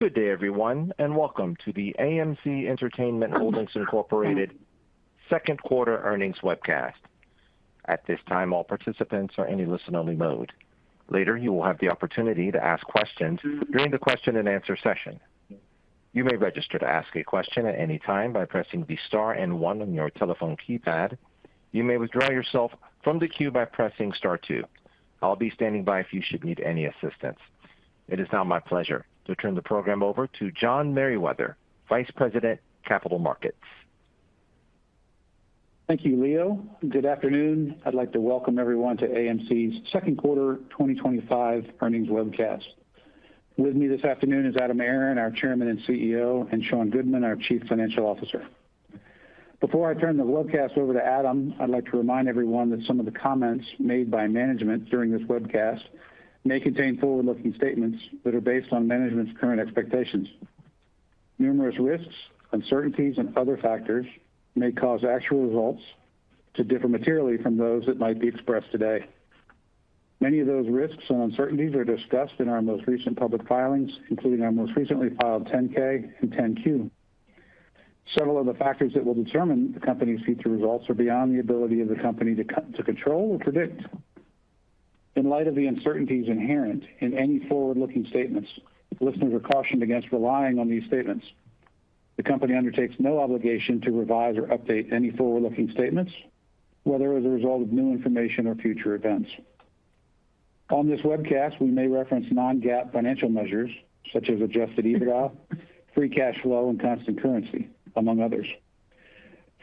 Good day, everyone, and welcome to the AMC Entertainment Holdings Incorporated second quarter earnings webcast. At this time, all participants are in a listen-only mode. Later, you will have the opportunity to ask questions during the question and answer session. You may register to ask a question at any time by pressing the star and 1 on your telephone keypad. You may withdraw yourself from the queue by pressing star 2. I'll be standing by if you should need any assistance. It is now my pleasure to turn the program over to John Merriweather, Vice President, Capital Markets. Thank you, Leo. Good afternoon. I'd like to welcome everyone to AMC's second quarter 2025 earnings webcast. With me this afternoon is Adam Aron, our Chairman and CEO, and Sean Goodman, our Chief Financial Officer. Before I turn the webcast over to Adam, I'd like to remind everyone that some of the comments made by management during this webcast may contain forward-looking statements that are based on management's current expectations. Numerous risks, uncertainties, and other factors may cause actual results to differ materially from those that might be expressed today. Many of those risks and uncertainties are discussed in our most recent public filings, including our most recently filed 10-K and 10-Q. Several of the factors that will determine the company's future results are beyond the ability of the company to control or predict. In light of the uncertainties inherent in any forward-looking statements, listeners are cautioned against relying on these statements. The company undertakes no obligation to revise or update any forward-looking statements, whether as a result of new information or future events. On this webcast, we may reference non-GAAP financial measures, such as adjusted EBITDA, free cash flow, and constant currency, among others.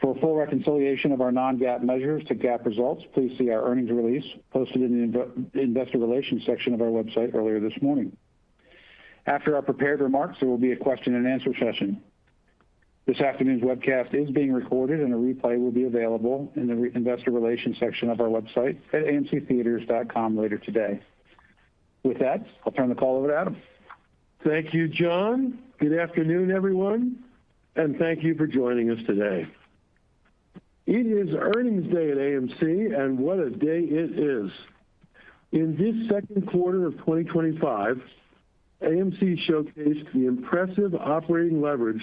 For a full reconciliation of our non-GAAP measures to GAAP results, please see our earnings release posted in the Investor Relations section of our website earlier this morning. After our prepared remarks, there will be a question and answer session. This afternoon's webcast is being recorded, and a replay will be available in the Investor Relations section of our website at amctheaters.com later today. With that, I'll turn the call over to Adam. Thank you, John. Good afternoon, everyone, and thank you for joining us today. It is earnings day at AMC, and what a day it is. In this second quarter of 2025, AMC showcased the impressive operating leverage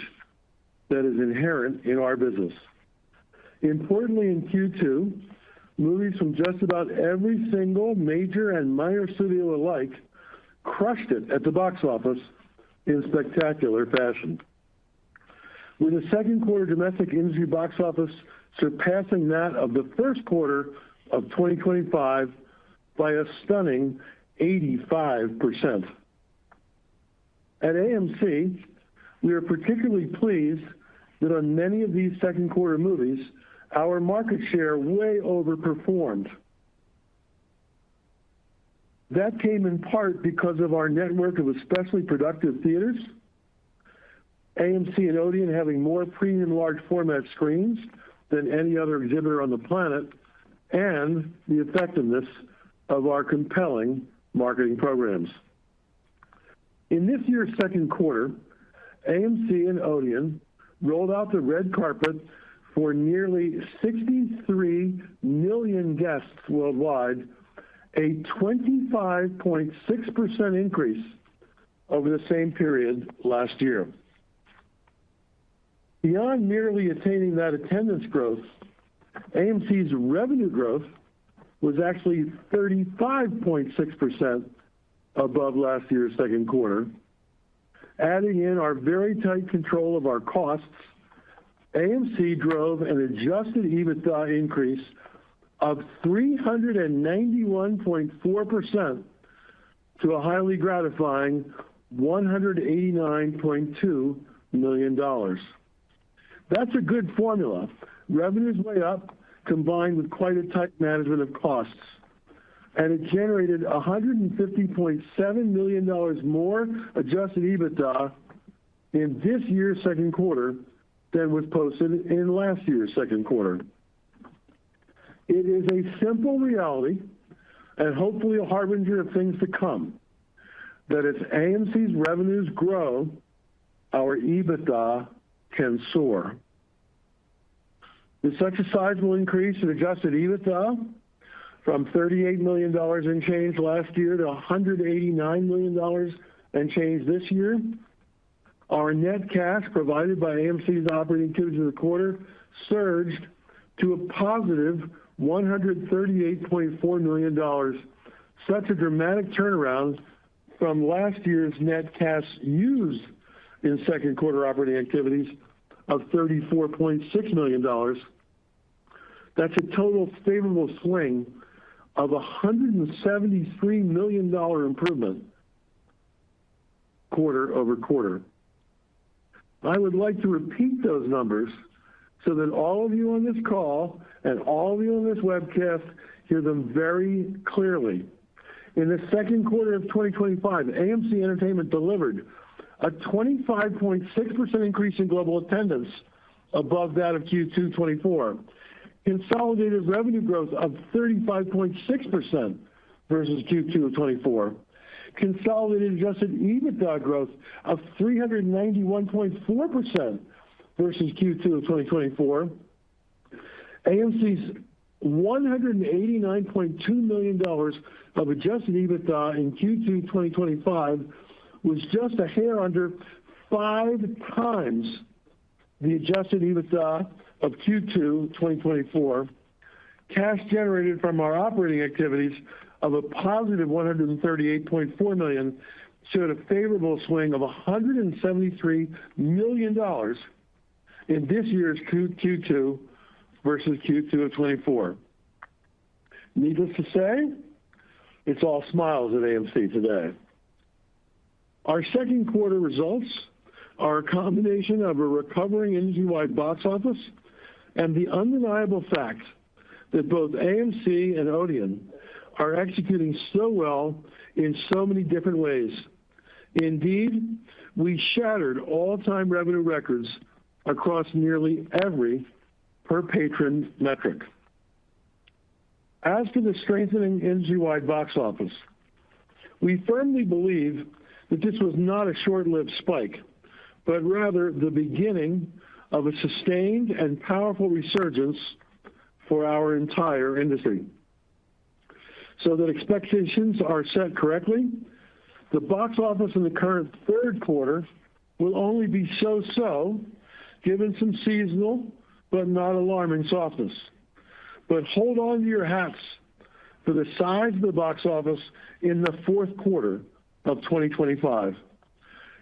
that is inherent in our business. Importantly, in Q2, movies from just about every single major and minor studio alike crushed it at the box office in spectacular fashion. With the second quarter domestic industry box office surpassing that of the first quarter of 2025 by a stunning 85%. At AMC, we are particularly pleased that on many of these second quarter movies, our market share way overperformed. That came in part because of our network of especially productive theaters, AMC and Odeon having more premium large format screens than any other exhibitor on the planet, and the effectiveness of our compelling marketing programs. In this year's second quarter, AMC and Odeon rolled out the red carpet for nearly 63 million guests worldwide, a 25.6% increase over the same period last year. Beyond merely attaining that attendance growth, AMC's revenue growth was actually 35.6% above last year's second quarter. Adding in our very tight control of our costs, AMC drove an adjusted EBITDA increase of 391.4% to a highly gratifying $189.2 million. That's a good formula. Revenues way up, combined with quite a tight management of costs. And it generated $150.7 million more adjusted EBITDA in this year's second quarter than was posted in last year's second quarter. It is a simple reality, and hopefully a harbinger of things to come, that if AMC's revenues grow, our EBITDA can soar. With such a sizable increase in adjusted EBITDA, from $38 million and change last year to $189 million and change this year, Our net cash provided by AMC's operating activities in the quarter surged to a positive $138.4 million, such a dramatic turnaround from last year's net cash used in second quarter operating activities of $34.6 million. That's a total favorable swing of $173 million improvement quarter over quarter. I would like to repeat those numbers so that all of you on this call and all of you on this webcast hear them very clearly. In the second quarter of 2025, AMC Entertainment delivered a 25.6% increase in global attendance above that of Q2 24, consolidated revenue growth of 35.6% versus Q2 of 24, consolidated adjusted EBITDA growth of 391.4% versus Q2 of 2024, AMC's $189.2 million of adjusted EBITDA in Q2 2025 was just a hair under 5 times the adjusted EBITDA of Q2 2024. Cash generated from our operating activities of a positive $138.4 million showed a favorable swing of $173 million in this year's Q2 versus Q2 of 24. Needless to say, it's all smiles at AMC today. Our second quarter results are a combination of a recovering industry-wide box office and the undeniable fact that both AMC and Odeon are executing so well in so many different ways. Indeed, we shattered all-time revenue records across nearly every per-patron metric. As for the strengthening industry-wide box office, we firmly believe that this was not a short-lived spike, but rather the beginning of a sustained and powerful resurgence for our entire industry. So that expectations are set correctly, the box office in the current third quarter will only be so-so, given some seasonal but not alarming softness. But hold on to your hats for the size of the box office in the fourth quarter of 2025.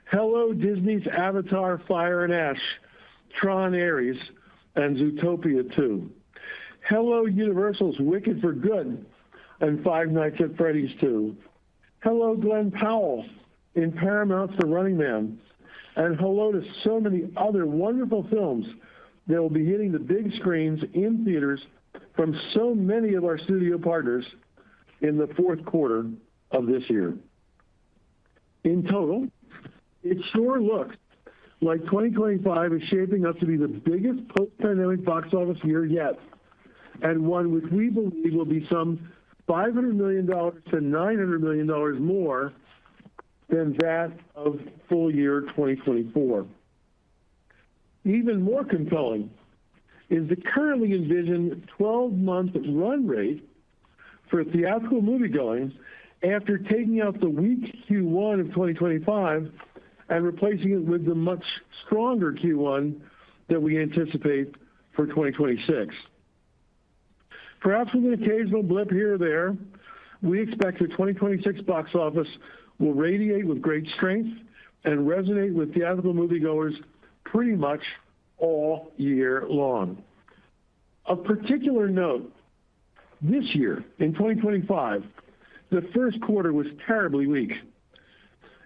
Hello, Disney's Avatar, Fire and Ash, Tron Ares, and Zootopia 2. Hello, Universal's Wicked for Good and Five Nights at Freddy's 2. Hello, Glenn Powell in Paramount's The Running Man. And hello to so many other wonderful films that will be hitting the big screens in theaters from so many of our studio partners in the fourth quarter of this year. In total, it sure looks like 2025 is shaping up to be the biggest post-pandemic box office year yet, and one which we believe will be some $500 million to $900 million more than that of full year 2024. Even more compelling is the currently envisioned 12-month run rate for theatrical moviegoing after taking out the weak Q1 of 2025 and replacing it with the much stronger Q1 that we anticipate for 2026. Perhaps with an occasional blip here or there, we expect the 2026 box office will radiate with great strength and resonate with theatrical moviegoers pretty much all year long. Of particular note, this year, in 2025, the first quarter was terribly weak.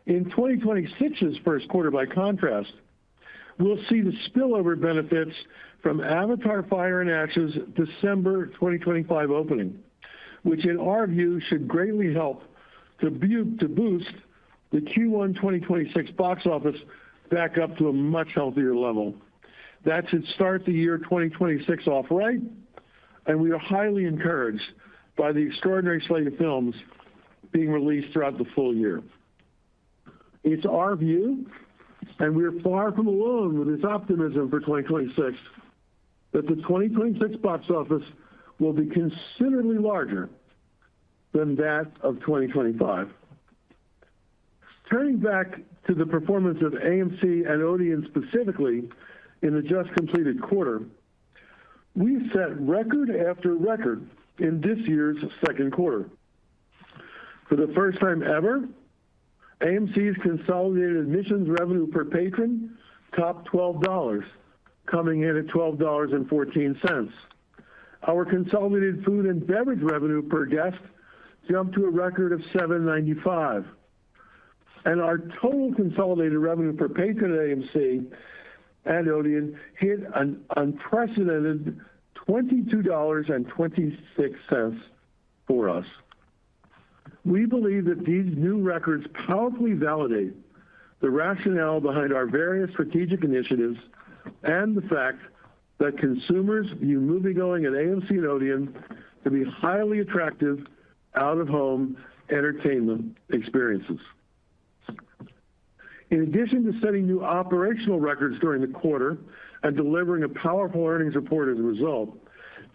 In 2026's first quarter, by contrast, we'll see the spillover benefits from Avatar Fire and Ash's December 2025 opening, which in our view should greatly help to boost the Q1 2026 box office back up to a much healthier level. That should start the year 2026 off right, and we are highly encouraged by the extraordinary slate of films being released throughout the full year. It's our view, and we're far from alone with this optimism for 2026, that the 2026 box office will be considerably larger than that of 2025. Turning back to the performance of AMC and Odeon specifically in the just completed quarter, we set record after record in this year's second quarter. For the first time ever, AMC's consolidated admissions revenue per patron topped $12, coming in at $12.14. Our consolidated food and beverage revenue per guest jumped to a record of $7.95. And our total consolidated revenue per patron at AMC and Odeon hit an unprecedented $22.26 for us. We believe that these new records powerfully validate the rationale behind our various strategic initiatives and the fact that consumers view moviegoing at AMC and Odeon to be highly attractive out-of-home entertainment experiences. In addition to setting new operational records during the quarter and delivering a powerful earnings report as a result,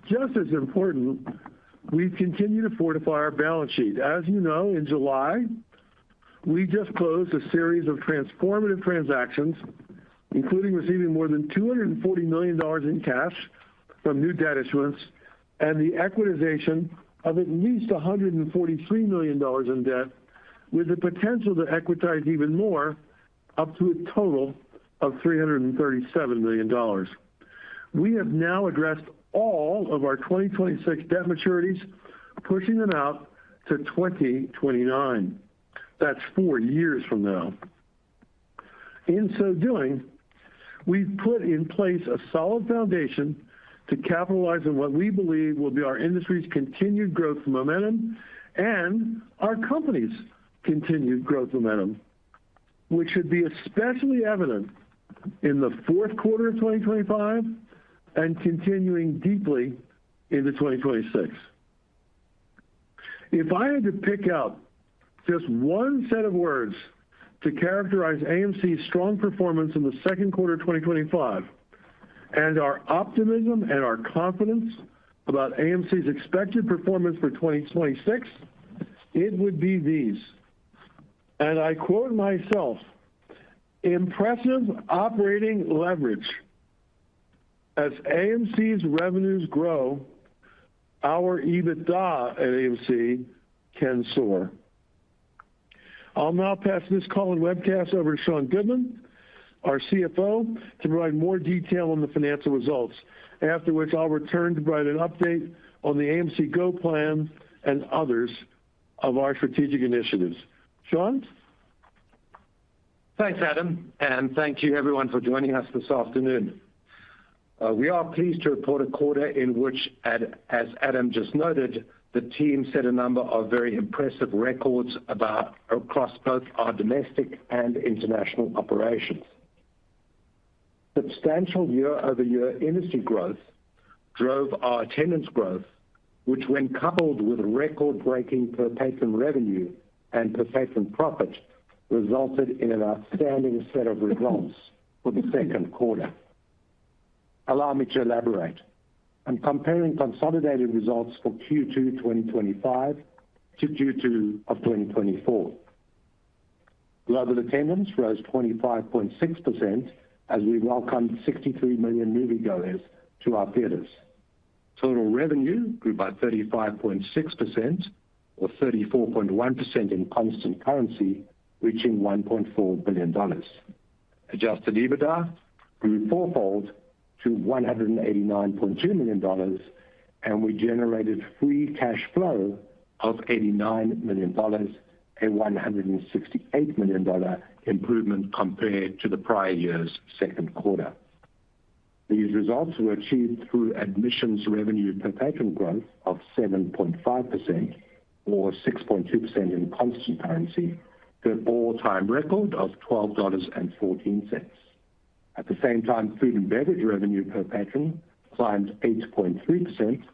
just as important, we've continued to fortify our balance sheet. As you know, in July, we just closed a series of transformative transactions, including receiving more than $240 million in cash from new debt issuance and the equitization of at least $143 million in debt, with the potential to equitize even more, up to a total of $337 million. We have now addressed all of our 2026 debt maturities, pushing them out to 2029. That's 4 years from now. In so doing, we've put in place a solid foundation to capitalize on what we believe will be our industry's continued growth momentum and our company's continued growth momentum, which should be especially evident in the fourth quarter of 2025 and continuing deeply into 2026. If I had to pick out just one set of words to characterize AMC's strong performance in the second quarter of 2025 and our optimism and our confidence about AMC's expected performance for 2026, it would be these. And I quote myself, impressive operating leverage. As AMC's revenues grow, our EBITDA at AMC can soar. I'll now pass this call and webcast over to Sean Goodman, our CFO, to provide more detail on the financial results, after which I'll return to provide an update on the AMC Go plan and others of our strategic initiatives. Sean? Thanks, Adam, and thank you everyone for joining us this afternoon. We are pleased to report a quarter in which, as Adam just noted, the team set a number of very impressive records across both our domestic and international operations. Substantial year-over-year industry growth drove our attendance growth, which when coupled with record-breaking per patron revenue and per patron profit, resulted in an outstanding set of results for the second quarter. Allow me to elaborate. I'm comparing consolidated results for Q2 2025 to Q2 of 2024. Global attendance rose 25.6% as we welcomed 63 million moviegoers to our theaters. Total revenue grew by 35.6% or 34.1% in constant currency, reaching $1.4 billion. Adjusted EBITDA grew fourfold to $189.2 million, and we generated free cash flow of $89 million, a $168 million improvement compared to the prior year's second quarter. These results were achieved through admissions revenue per patron growth of 7.5% or 6.2% in constant currency, to an all-time record of $12.14. At the same time, food and beverage revenue per patron climbed 8.3%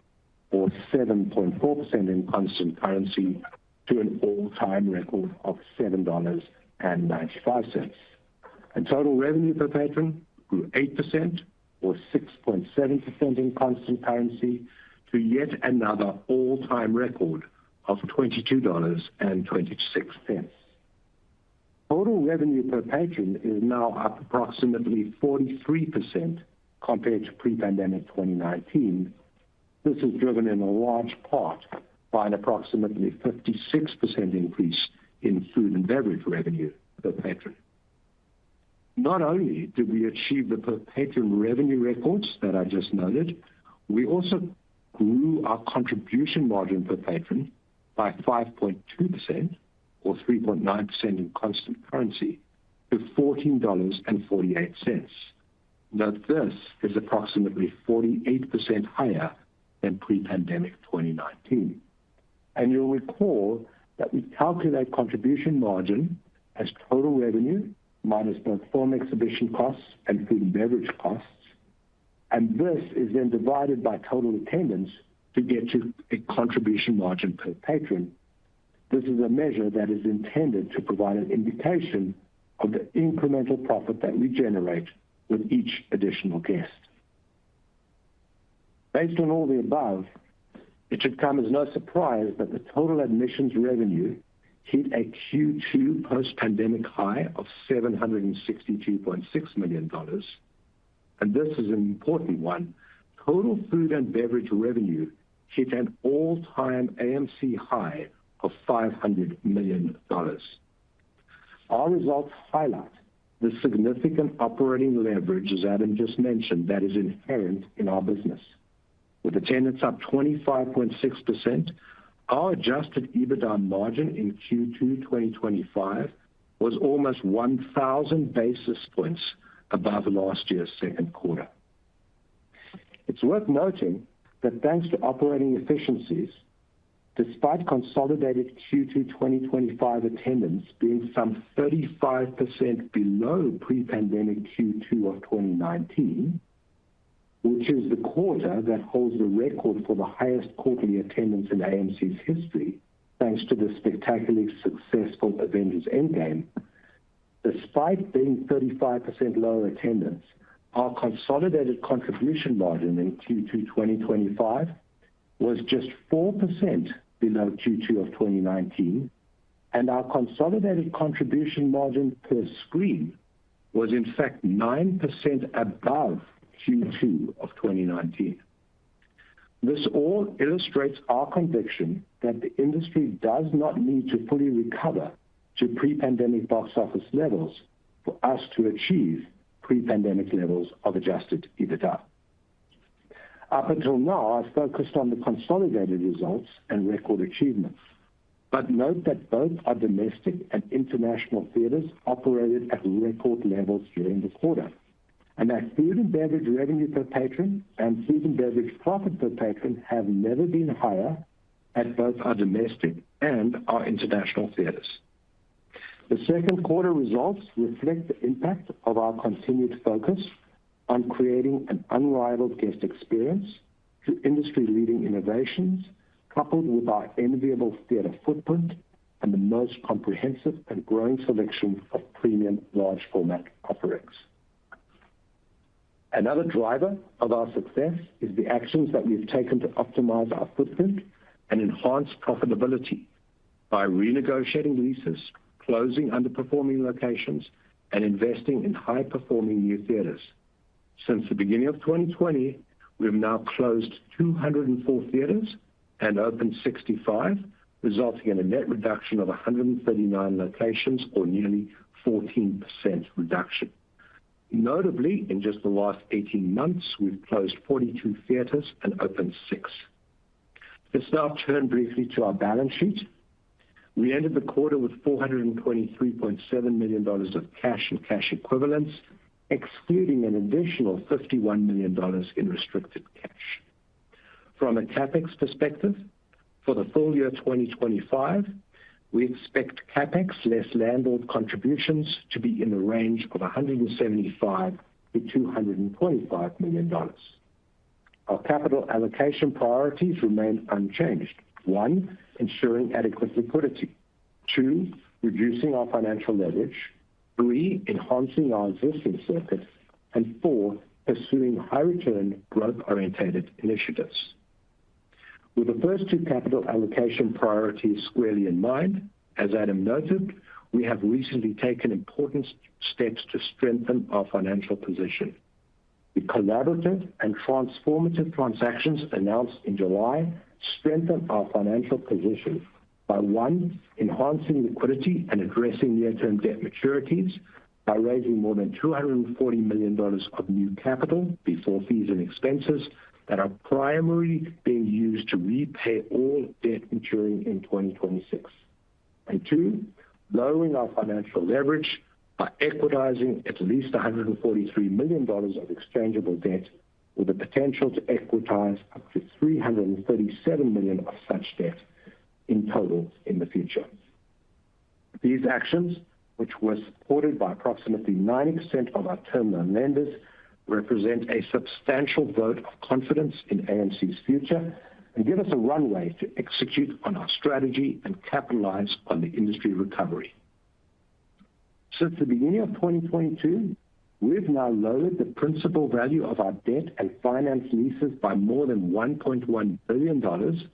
or 7.4% in constant currency to an all-time record of $7.95. And total revenue per patron grew 8% or 6.7% in constant currency to yet another all-time record of $22.26. Total revenue per patron is now up approximately 43% compared to pre-pandemic 2019. This is driven in a large part by an approximately 56% increase in food and beverage revenue per patron. Not only did we achieve the per patron revenue records that I just noted, we also grew our contribution margin per patron by 5.2%, or 3.9% in constant currency, to $14.48. Note this is approximately 48% higher than pre-pandemic 2019. And you'll recall that we calculate contribution margin as total revenue minus both film exhibition costs and food and beverage costs. And this is then divided by total attendance to get to a contribution margin per patron. This is a measure that is intended to provide an indication of the incremental profit that we generate with each additional guest. Based on all the above, it should come as no surprise that the total admissions revenue hit a Q2 post-pandemic high of $762.6 million. And this is an important one. Total food and beverage revenue hit an all-time AMC high of $500 million. Our results highlight the significant operating leverage, as Adam just mentioned, that is inherent in our business. With attendance up 25.6%, our adjusted EBITDA margin in Q2 2025 was almost 1,000 basis points above last year's second quarter. It's worth noting that thanks to operating efficiencies, despite consolidated Q2 2025 attendance being some 35% below pre-pandemic Q2 of 2019, which is the quarter that holds the record for the highest quarterly attendance in AMC's history, thanks to the spectacularly successful Avengers Endgame. Despite being 35% lower attendance, our consolidated contribution margin in Q2 2025 was just 4% below Q2 of 2019, and our consolidated contribution margin per screen was in fact 9% above Q2 of 2019. This all illustrates our conviction that the industry does not need to fully recover to pre-pandemic box office levels for us to achieve pre-pandemic levels of adjusted EBITDA. Up until now, I've focused on the consolidated results and record achievements. But note that both our domestic and international theaters operated at record levels during the quarter, and that food and beverage revenue per patron and food and beverage profit per patron have never been higher at both our domestic and our international theaters. The second quarter results reflect the impact of our continued focus on creating an unrivaled guest experience through industry-leading innovations, coupled with our enviable theater footprint and the most comprehensive and growing selection of premium large format offerings. Another driver of our success is the actions that we've taken to optimize our footprint and enhance profitability by renegotiating leases, closing underperforming locations, and investing in high-performing new theaters. Since the beginning of 2020, we've now closed 204 theaters and opened 65, resulting in a net reduction of 139 locations, or nearly 14% reduction. Notably, in just the last 18 months, we've closed 42 theaters and opened 6. Let's now turn briefly to our balance sheet. We ended the quarter with $423.7 million of cash and cash equivalents, excluding an additional $51 million in restricted cash. From a CapEx perspective, for the full year 2025, we expect CapEx less landlord contributions to be in the range of $175 to $225 million. Our capital allocation priorities remain unchanged. 1, ensuring adequate liquidity. 2, reducing our financial leverage. 3, enhancing our existing circuit. And 4, pursuing high-return, growth-oriented initiatives. With the first 2 capital allocation priorities squarely in mind, as Adam noted, we have recently taken important steps to strengthen our financial position. The collaborative and transformative transactions announced in July strengthen our financial position by, one, enhancing liquidity and addressing near-term debt maturities by raising more than $240 million of new capital before fees and expenses that are primarily being used to repay all debt maturing in 2026. And two, lowering our financial leverage by equitizing at least $143 million of exchangeable debt with the potential to equitize up to $337 million of such debt in total in the future. These actions, which were supported by approximately 90% of our term loan lenders, represent a substantial vote of confidence in AMC's future and give us a runway to execute on our strategy and capitalize on the industry recovery. Since the beginning of 2022, we've now lowered the principal value of our debt and finance leases by more than $1.1 billion,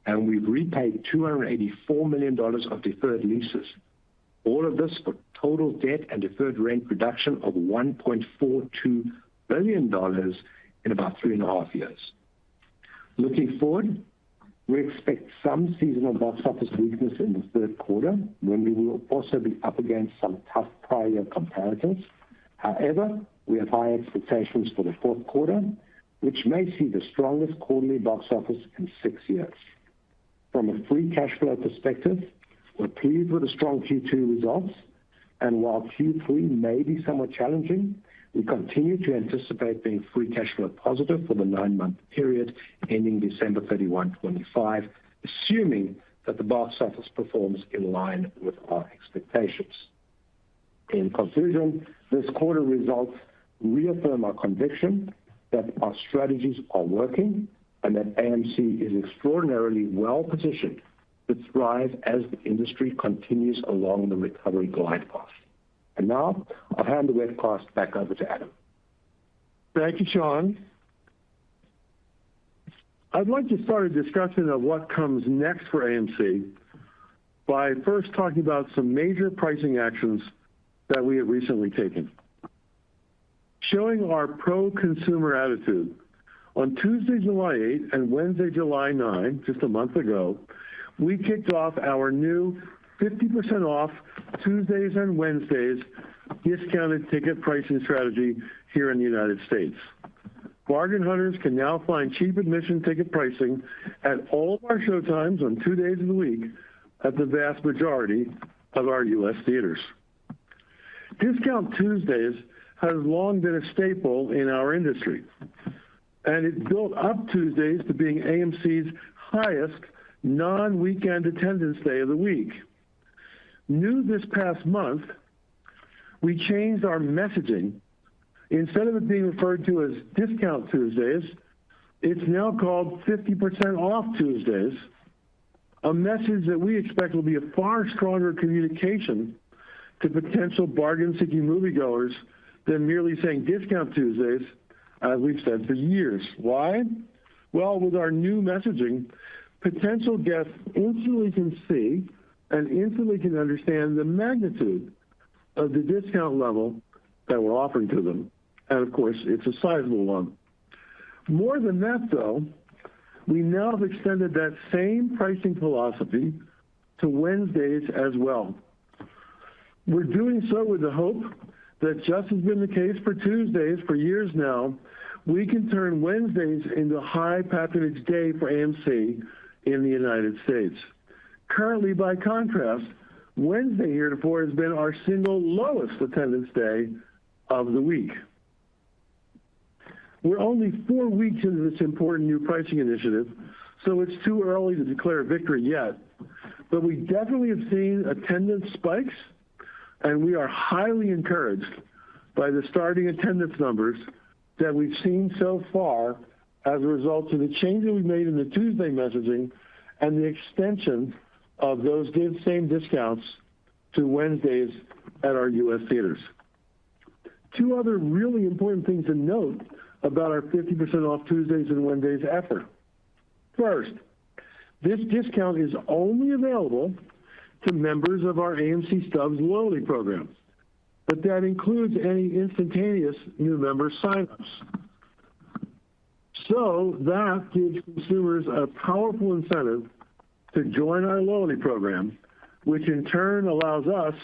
and we've repaid $284 million of deferred leases. All of this for total debt and deferred rent reduction of $1.42 billion in about 3.5 years. Looking forward, we expect some seasonal box office weakness in the third quarter, when we will also be up against some tough prior year comparators. However, we have high expectations for the fourth quarter, which may see the strongest quarterly box office in 6 years. From a free cash flow perspective, we're pleased with the strong Q2 results, and while Q3 may be somewhat challenging, we continue to anticipate being free cash flow positive for the 9-month period ending December 31, 2025, assuming that the box office performs in line with our expectations. In conclusion, this quarter results reaffirm our conviction that our strategies are working and that AMC is extraordinarily well positioned to thrive as the industry continues along the recovery glide path. And now, I'll hand the webcast back over to Adam. Thank you, Sean. I'd like to start a discussion of what comes next for AMC by first talking about some major pricing actions that we have recently taken. Showing our pro-consumer attitude, on Tuesday, July 8 and Wednesday, July 9, just a month ago, we kicked off our new 50% off Tuesdays and Wednesdays discounted ticket pricing strategy here in the United States. Bargain hunters can now find cheap admission ticket pricing at all of our showtimes on 2 days of the week at the vast majority of our U.S. theaters. Discount Tuesdays has long been a staple in our industry, and it built up Tuesdays to being AMC's highest non-weekend attendance day of the week. New this past month, we changed our messaging. Instead of it being referred to as Discount Tuesdays, it's now called 50% Off Tuesdays, a message that we expect will be a far stronger communication to potential bargain-seeking moviegoers than merely saying Discount Tuesdays, as we've said for years. Why? Well, with our new messaging, potential guests instantly can see and instantly can understand the magnitude of the discount level that we're offering to them. And of course, it's a sizable one. More than that, though, we now have extended that same pricing philosophy to Wednesdays as well. We're doing so with the hope that, just as been the case for Tuesdays for years now, we can turn Wednesdays into a high patronage day for AMC in the United States. Currently, by contrast, Wednesday heretofore has been our single lowest attendance day of the week. We're only 4 weeks into this important new pricing initiative, so it's too early to declare victory yet. But we definitely have seen attendance spikes, and we are highly encouraged by the starting attendance numbers that we've seen so far as a result of the changes we've made in the Tuesday messaging and the extension of those same discounts to Wednesdays at our U.S. theaters. 2 other really important things to note about our 50% off Tuesdays and Wednesdays effort. First, this discount is only available to members of our AMC Stubs loyalty program, but that includes any instantaneous new member signups. So that gives consumers a powerful incentive to join our loyalty program, which in turn allows us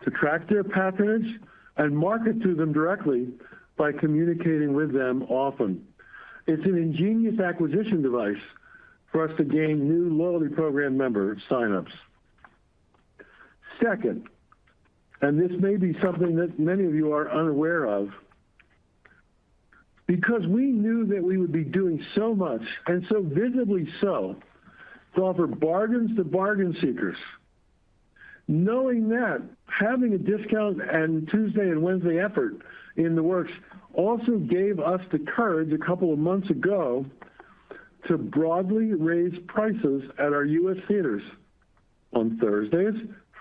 to track their patronage and market to them directly by communicating with them often. It's an ingenious acquisition device for us to gain new loyalty program member signups. Second, and this may be something that many of you are unaware of, because we knew that we would be doing so much, and so visibly so, to offer bargains to bargain seekers. Knowing that, having a discount and Tuesday and Wednesday effort in the works also gave us the courage a couple of months ago to broadly raise prices at our U.S. theaters on Thursdays,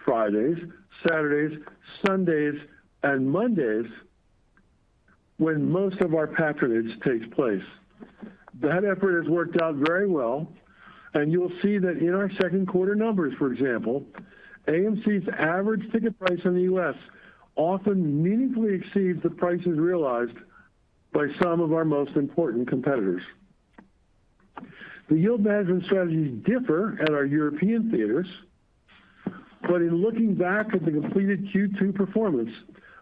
Fridays, Saturdays, Sundays, and Mondays, when most of our patronage takes place. That effort has worked out very well, and you'll see that in our second quarter numbers, for example, AMC's average ticket price in the U.S. often meaningfully exceeds the prices realized by some of our most important competitors. The yield management strategies differ at our European theaters, but in looking back at the completed Q2 performance,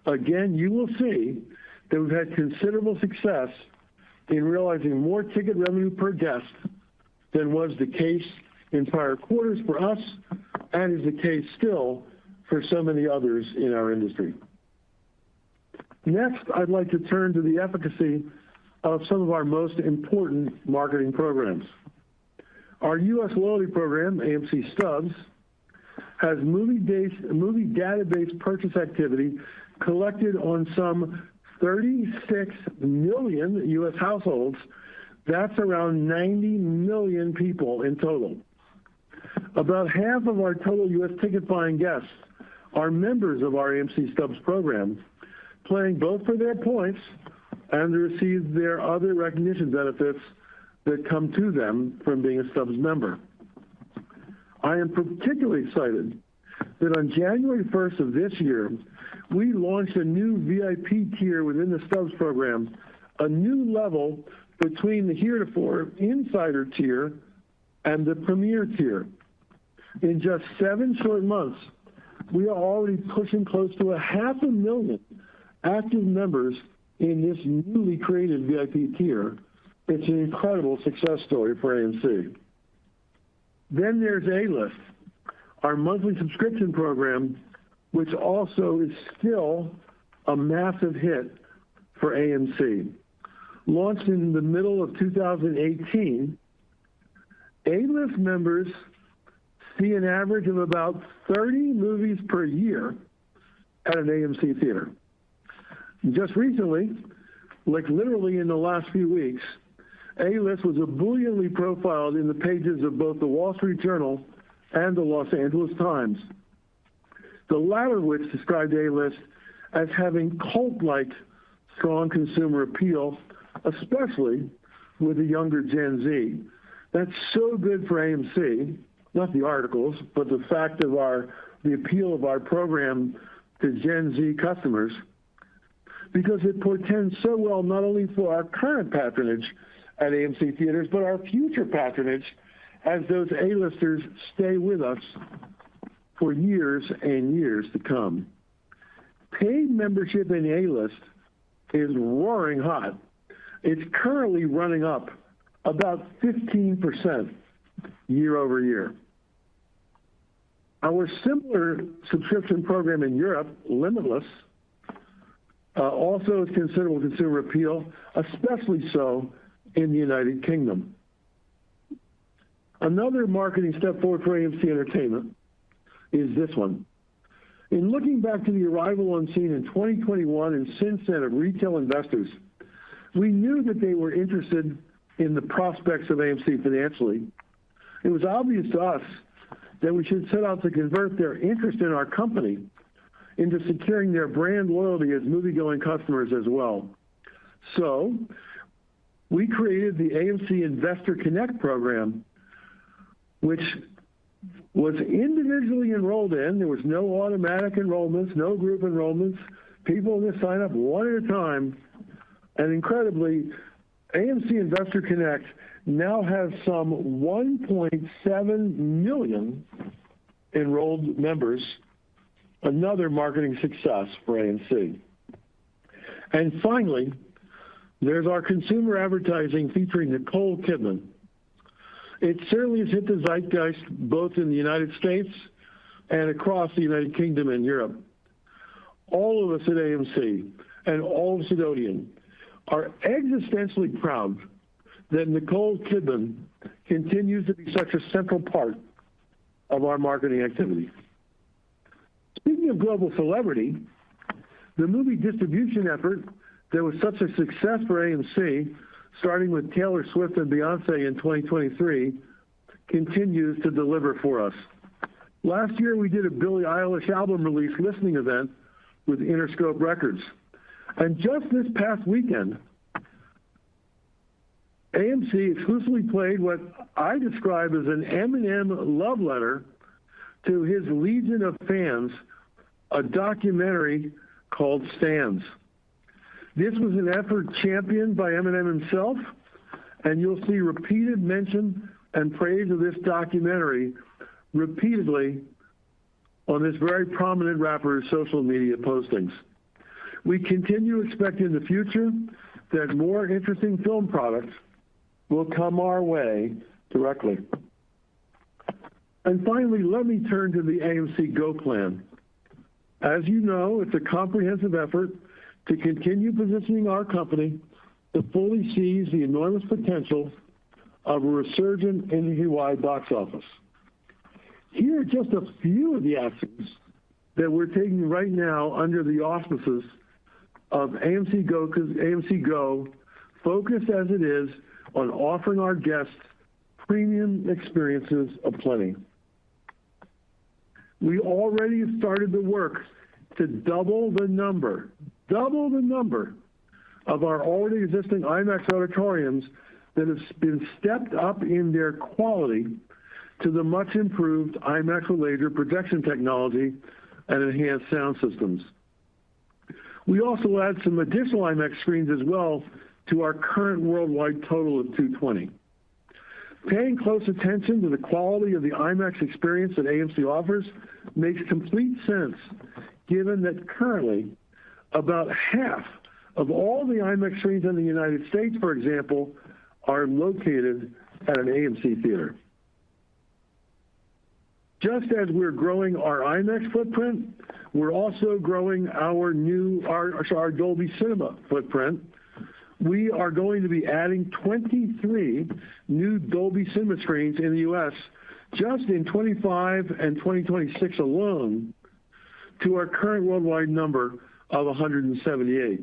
again, you will see that we've had considerable success in realizing more ticket revenue per guest than was the case in prior quarters for us and is the case still for so many others in our industry. Next, I'd like to turn to the efficacy of some of our most important marketing programs. Our U.S. loyalty program, AMC Stubs, has movie database purchase activity collected on some 36 million U.S. households. That's around 90 million people in total. About half of our total U.S. ticket buying guests are members of our AMC Stubs program, paying both for their points and to receive their other recognition benefits that come to them from being a Stubs member. I am particularly excited that on January 1st of this year, we launched a new VIP tier within the Stubs program, a new level between the heretofore Insider tier and the Premier tier. In just 7 short months, we are already pushing close to 500,000 active members in this newly created VIP tier. It's an incredible success story for AMC. Then there's A-List, our monthly subscription program, which also is still a massive hit for AMC. Launched in the middle of 2018, A-List members see an average of about 30 movies per year at an AMC theater. Just recently, like literally in the last few weeks, A-List was ebulliently profiled in the pages of both the Wall Street Journal and the Los Angeles Times, the latter of which described A-List as having cult-like strong consumer appeal, especially with the younger Gen Z. That's so good for AMC, not the articles, but the fact of the appeal of our program to Gen Z customers, because it portends so well not only for our current patronage at AMC theaters, but our future patronage as those A-listers stay with us for years and years to come. Paid membership in A-List is roaring hot. It's currently running up about 15% year over year. Our similar subscription program in Europe, Limitless, also has considerable consumer appeal, especially so in the United Kingdom. Another marketing step forward for AMC Entertainment is this one. In looking back to the arrival on scene in 2021 and since then of retail investors, we knew that they were interested in the prospects of AMC financially. It was obvious to us that we should set out to convert their interest in our company into securing their brand loyalty as movie-going customers as well. So we created the AMC Investor Connect program, which was individually enrolled in. There was no automatic enrollments, no group enrollments. People just sign up one at a time. And incredibly, AMC Investor Connect now has some 1.7 million enrolled members, another marketing success for AMC. And finally, there's our consumer advertising featuring Nicole Kidman. It certainly has hit the zeitgeist both in the United States and across the United Kingdom and Europe. All of us at AMC and all of us at Odeon are existentially proud that Nicole Kidman continues to be such a central part of our marketing activity. Speaking of global celebrity, the movie distribution effort that was such a success for AMC, starting with Taylor Swift and Beyonce in 2023, continues to deliver for us. Last year, we did a Billie Eilish album release listening event with Interscope Records. And just this past weekend, AMC exclusively played what I describe as an Eminem love letter to his legion of fans, a documentary called Stans. This was an effort championed by Eminem himself, and you'll see repeated mention and praise of this documentary repeatedly on this very prominent rapper's social media postings. We continue to expect in the future that more interesting film products will come our way directly. And finally, let me turn to the AMC Go plan. As you know, it's a comprehensive effort to continue positioning our company to fully seize the enormous potential of a resurgent industry-wide box office. Here are just a few of the actions that we're taking right now under the auspices of AMC Go, because AMC Go, focused as it is on offering our guests premium experiences aplenty. We already have started the work to double the number of our already existing IMAX auditoriums that have been stepped up in their quality to the much improved IMAX laser projection technology and enhanced sound systems. We also add some additional IMAX screens as well to our current worldwide total of 220. Paying close attention to the quality of the IMAX experience that AMC offers makes complete sense, given that currently about half of all the IMAX screens in the United States, for example, are located at an AMC theater. Just as we're growing our IMAX footprint, we're also growing our Dolby Cinema footprint. We are going to be adding 23 new Dolby Cinema screens in the U.S. just in 25 and 2026 alone to our current worldwide number of 178.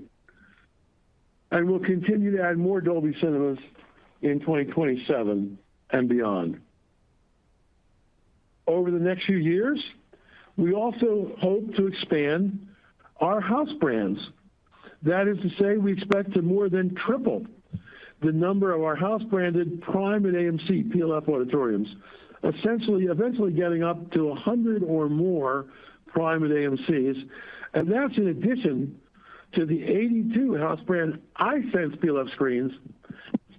And we'll continue to add more Dolby Cinemas in 2027 and beyond. Over the next few years, we also hope to expand our house brands. That is to say, we expect to more than triple the number of our house-branded Prime and AMC PLF auditoriums, eventually getting up to 100 or more Prime and AMCs, and that's in addition to the 82 house brand iSense PLF screens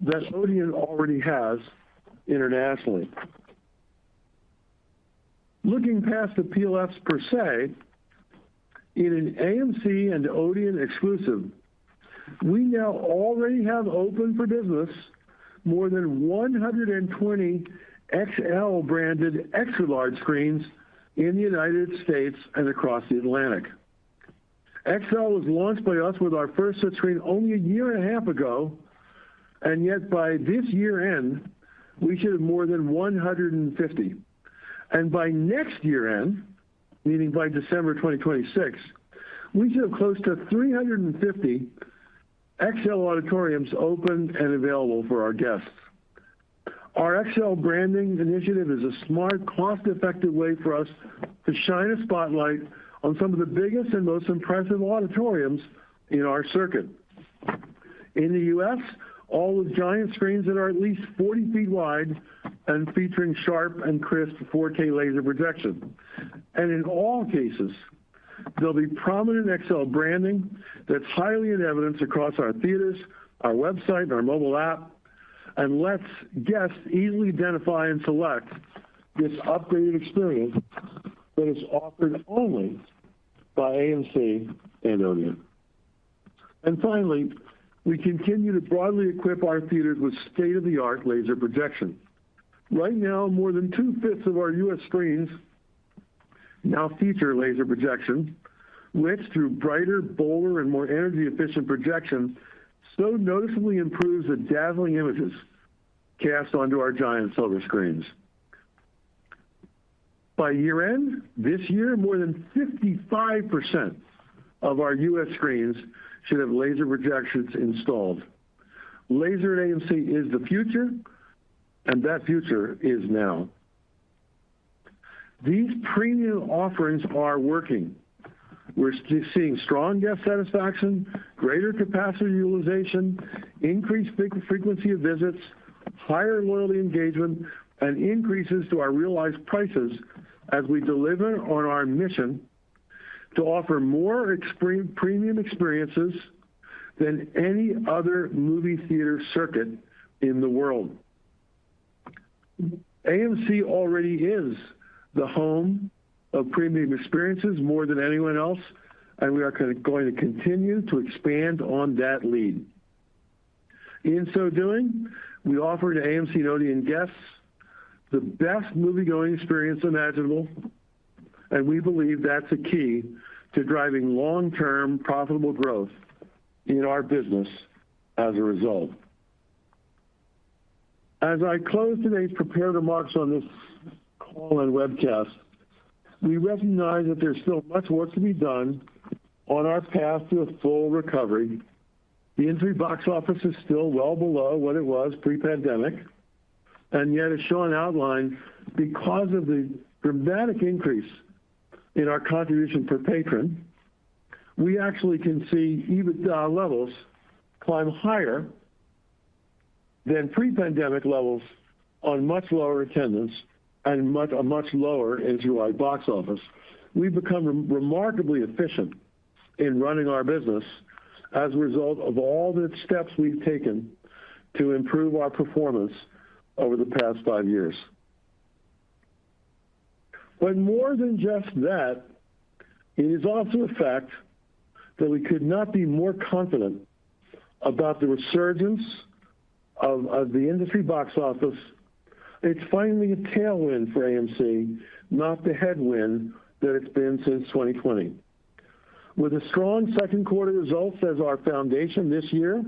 that Odeon already has internationally. Looking past the PLFs per se, in an AMC and Odeon exclusive, we now already have open for business more than 120 XL branded extra large screens in the United States and across the Atlantic. XL was launched by us with our first such screen only a year and a half ago, and yet by this year end, we should have more than 150. And by next year end, meaning by December 2026, we should have close to 350 XL auditoriums open and available for our guests. Our XL branding initiative is a smart, cost-effective way for us to shine a spotlight on some of the biggest and most impressive auditoriums in our circuit. In the U.S., all the giant screens that are at least 40 feet wide and featuring sharp and crisp 4K laser projection. And in all cases, there'll be prominent XL branding that's highly in evidence across our theaters, our website, and our mobile app, and lets guests easily identify and select this upgraded experience that is offered only by AMC and Odeon. And finally, we continue to broadly equip our theaters with state-of-the-art laser projection. Right now, more than 2/5 of our U.S. screens now feature laser projection, which, through brighter, bolder, and more energy-efficient projection, so noticeably improves the dazzling images cast onto our giant silver screens. By year-end, this year, more than 55% of our U.S. screens should have laser projections installed. Laser at AMC is the future, and that future is now. These premium offerings are working. We're seeing strong guest satisfaction, greater capacity utilization, increased frequency of visits, higher loyalty engagement, and increases to our realized prices as we deliver on our mission to offer more premium experiences than any other movie theater circuit in the world. AMC already is the home of premium experiences more than anyone else, and we are going to continue to expand on that lead. In so doing, we offer to AMC and Odeon guests the best movie-going experience imaginable, and we believe that's a key to driving long-term profitable growth in our business as a result. As I close today's prepared remarks on this call and webcast, we recognize that there's still much work to be done on our path to a full recovery. The industry box office is still well below what it was pre-pandemic, and yet, as Sean outlined, because of the dramatic increase in our contribution per patron, we actually can see EBITDA levels climb higher than pre-pandemic levels on much lower attendance and a much lower industry-wide box office. We've become remarkably efficient in running our business as a result of all the steps we've taken to improve our performance over the past 5 years. But more than just that, it is also a fact that we could not be more confident about the resurgence of the industry box office. It's finally a tailwind for AMC, not the headwind that it's been since 2020. With a strong second quarter results as our foundation this year,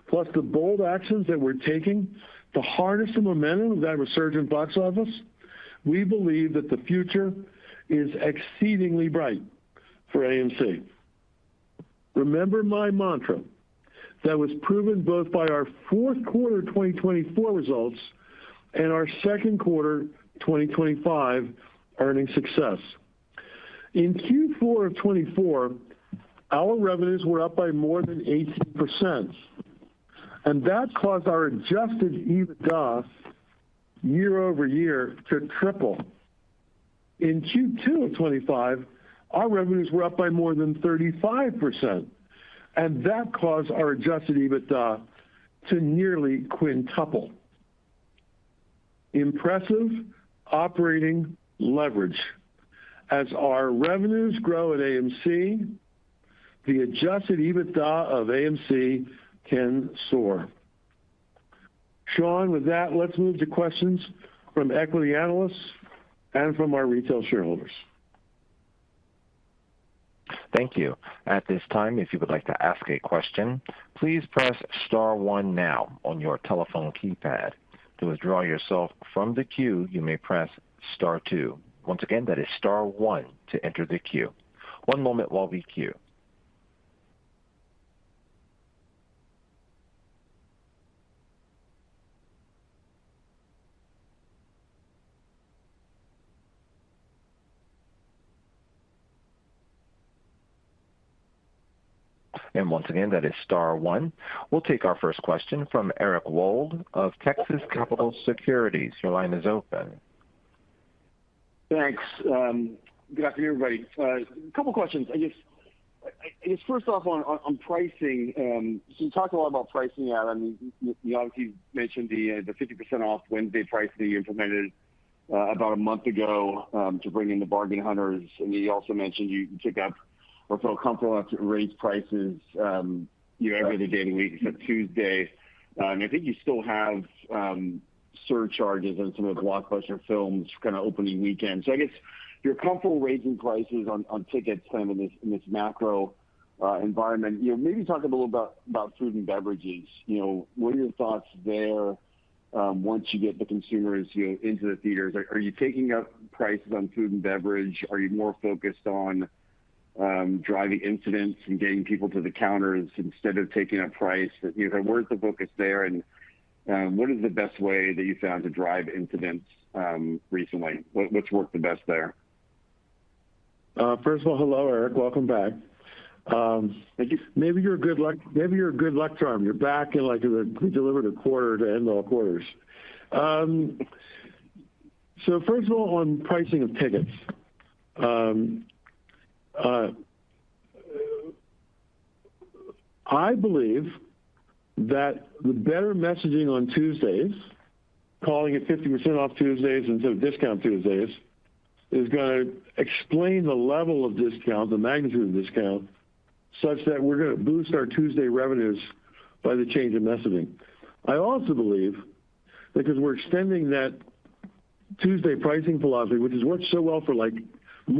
plus the bold actions that we're taking to harness the momentum of that resurgent box office, we believe that the future is exceedingly bright for AMC. Remember my mantra that was proven both by our fourth quarter 2024 results and our second quarter 2025 earnings success. In Q4 of 24, our revenues were up by more than 18%, and that caused our adjusted EBITDA year over year to triple. In Q2 of 25, our revenues were up by more than 35%, and that caused our adjusted EBITDA to nearly quintuple. Impressive operating leverage. As our revenues grow at AMC, the adjusted EBITDA of AMC can soar. Sean, with that, let's move to questions from equity analysts and from our retail shareholders. Thank you. At this time, if you would like to ask a question, please press star one now on your telephone keypad. To withdraw yourself from the queue, you may press star two. Once again, that is star one to enter the queue. One moment while we queue. And once again, that is *1. We'll take our first question from Eric Wold of Texas Capital Securities. Your line is open. Thanks. Good afternoon, everybody. A couple questions. I guess first off on pricing. So you talked a lot about pricing out. I mean, you obviously mentioned the 50% off Wednesday pricing that you implemented about a month ago to bring in the bargain hunters, and you also mentioned you took up or felt comfortable enough to raise prices every other day of the week except Tuesday. And I think you still have surcharges on some of the blockbuster films kind of opening weekend. So I guess you're comfortable raising prices on tickets kind of in this macro environment. Maybe talk a little about food and beverages. What are your thoughts there once you get the consumers into the theaters? Are you taking up prices on food and beverage? Are you more focused on driving incidents and getting people to the counters instead of taking up price? Where's the focus there, and what is the best way that you found to drive incidents recently? What's worked the best there? First of all, hello, Eric. Welcome back. Thank you. Maybe you're a good luck. Maybe you're a good luck charm. You're back and we delivered a quarter to end all quarters. So first of all, on pricing of tickets, I believe that the better messaging on Tuesdays, calling it 50% off Tuesdays instead of discount Tuesdays, is going to explain the level of discount, the magnitude of discount, such that we're going to boost our Tuesday revenues by the change in messaging. I also believe that because we're extending that Tuesday pricing philosophy, which has worked so well for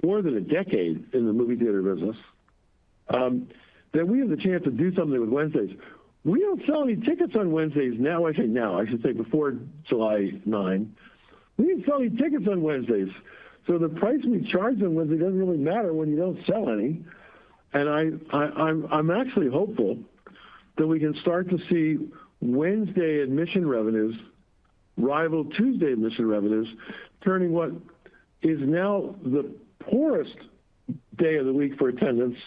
more than a decade in the movie theater business, that we have the chance to do something with Wednesdays. We don't sell any tickets on Wednesdays now. I say now. I should say before July 9. We didn't sell any tickets on Wednesdays. So the price we charge on Wednesday doesn't really matter when you don't sell any. And I'm actually hopeful that we can start to see Wednesday admission revenues rival Tuesday admission revenues, turning what is now the poorest day of the week for attendance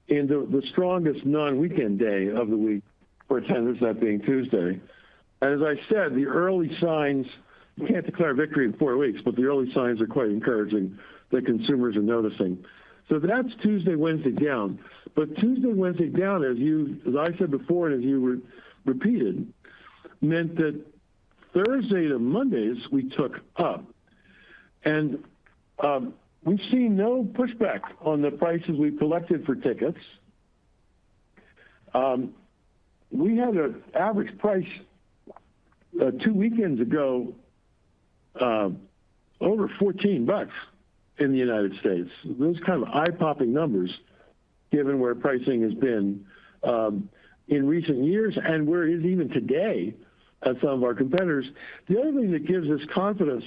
into the strongest non-weekend day of the week for attendance, that being Tuesday. And as I said, the early signs, you can't declare victory in 4 weeks, but the early signs are quite encouraging that consumers are noticing. So that's Tuesday, Wednesday down. But Tuesday, Wednesday down, as I said before and as you repeated, meant that Thursday to Mondays we took up. And we've seen no pushback on the prices we've collected for tickets. We had an average price 2 weekends ago over $14 in the United States. Those kind of eye-popping numbers, given where pricing has been in recent years and where it is even today at some of our competitors. The other thing that gives us confidence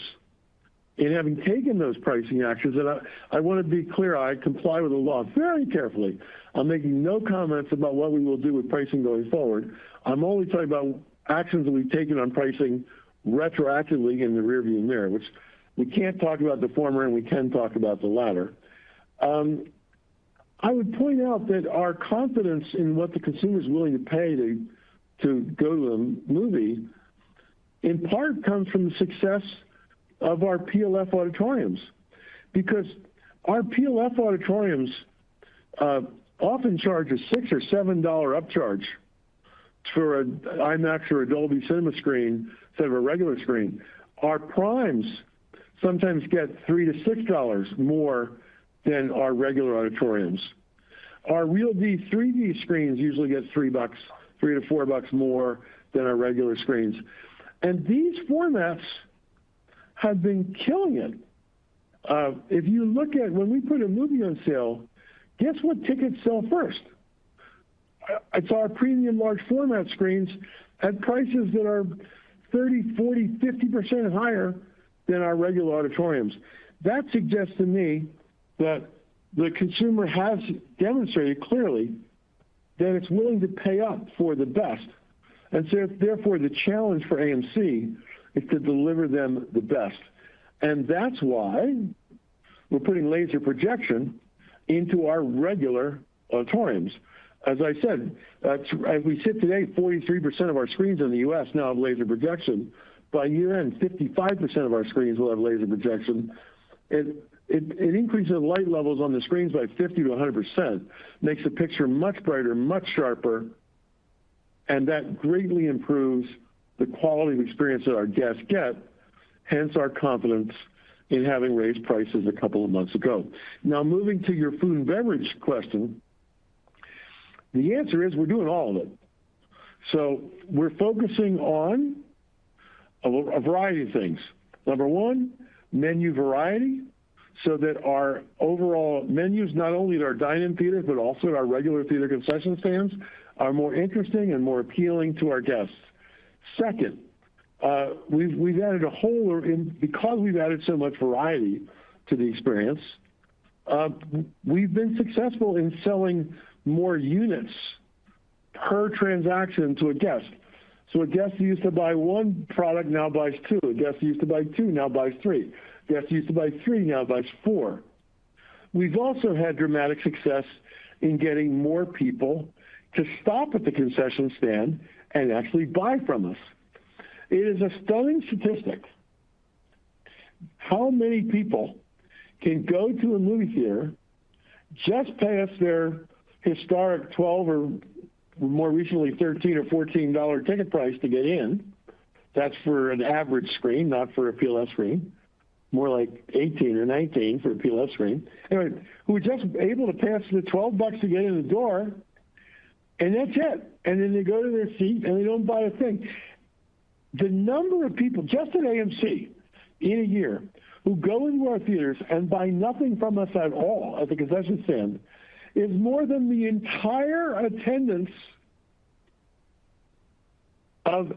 in having taken those pricing actions, and I want to be clear, I comply with the law very carefully. I'm making no comments about what we will do with pricing going forward. I'm only talking about actions that we've taken on pricing retroactively in the rearview mirror, which we can't talk about the former and we can talk about the latter. I would point out that our confidence in what the consumer is willing to pay to go to a movie, in part comes from the success of our PLF auditoriums, because our PLF auditoriums often charge a $6 or $7 upcharge for an IMAX or a Dolby Cinema screen instead of a regular screen. Our primes sometimes get $3 to $6 more than our regular auditoriums. Our Real D 3D screens usually get $3 to $4 more than our regular screens. And these formats have been killing it. If you look at when we put a movie on sale, guess what tickets sell first? It's our premium large format screens at prices that are 30, 40, 50% higher than our regular auditoriums. That suggests to me that the consumer has demonstrated clearly that it's willing to pay up for the best. And so therefore the challenge for AMC is to deliver them the best. And that's why we're putting laser projection into our regular auditoriums. as I said, as we sit today, 43% of our screens in the U.S. now have laser projection. By year end, 55% of our screens will have laser projection. It increases the light levels on the screens by 50 to 100%, makes the picture much brighter, much sharper, and that greatly improves the quality of experience that our guests get, hence our confidence in having raised prices a couple of months ago. Now, moving to your food and beverage question, the answer is we're doing all of it. So we're focusing on a variety of things. Number one, menu variety, so that our overall menus, not only at our dine-in theaters, but also at our regular theater concession stands, are more interesting and more appealing to our guests. Second, we've added because we've added so much variety to the experience, we've been successful in selling more units per transaction to a guest. So a guest who used to buy one product now buys two. A guest who used to buy two now buys three. A guest who used to buy three now buys four. We've also had dramatic success in getting more people to stop at the concession stand and actually buy from us. It is a stunning statistic how many people can go to a movie theater, just pay us their historic $12 or more recently $13 or $14 ticket price to get in. That's for an average screen, not for a PLF screen. More like 18 or 19 for a PLF screen. Anyway, who are just able to pay us the $12 to get in the door, and that's it. And then they go to their seat and they don't buy a thing. The number of people, just at AMC, in a year, who go into our theaters and buy nothing from us at all at the concession stand is more than the entire attendance of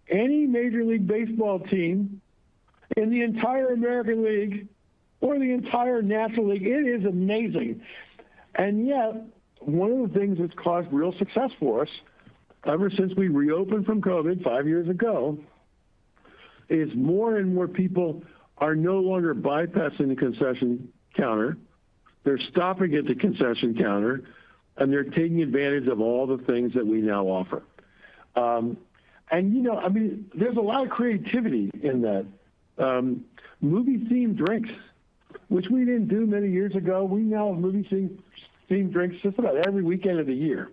any Major League Baseball team in the entire American League or the entire National League. It is amazing. And yet, one of the things that's caused real success for us ever since we reopened from COVID 5 years ago is more and more people are no longer bypassing the concession counter. They're stopping at the concession counter, and they're taking advantage of all the things that we now offer. There's a lot of creativity in that. Movie-themed drinks, which we didn't do many years ago. We now have movie-themed drinks just about every weekend of the year.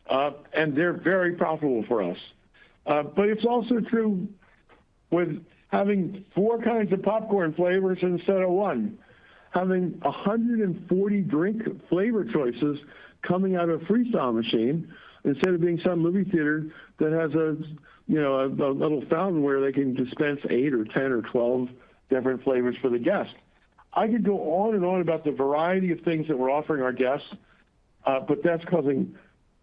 And they're very profitable for us. But it's also true with having 4 kinds of popcorn flavors instead of 1. Having 140 drink flavor choices coming out of a freestyle machine instead of being some movie theater that has a little fountain where they can dispense 8 or 10 or 12 different flavors for the guest. I could go on and on about the variety of things that we're offering our guests, but that's causing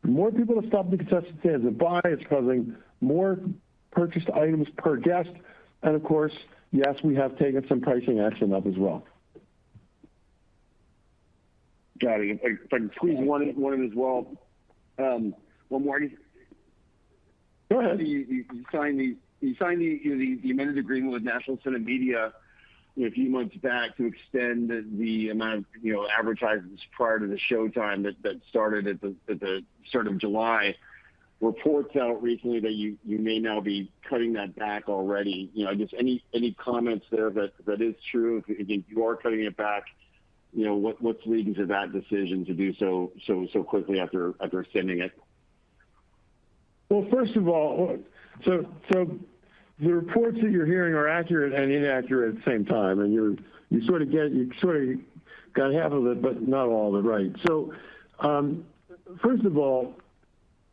more people to stop at the concession stands and buy. It's causing more purchased items per guest. And of course, yes, we have taken some pricing action up as well. Got it. If I can squeeze one in as well. One more. Go ahead. You signed the amended agreement with National CineMedia a few months back to extend the amount of advertisements prior to the showtime that started at the start of July. Reports out recently that you may now be cutting that back already. Just any comments there that is true? If you are cutting it back, what's leading to that decision to do so quickly after extending it? Well, first of all, so the reports that you're hearing are accurate and inaccurate at the same time, and you sort of got half of it, but not all of it right. So, first of all,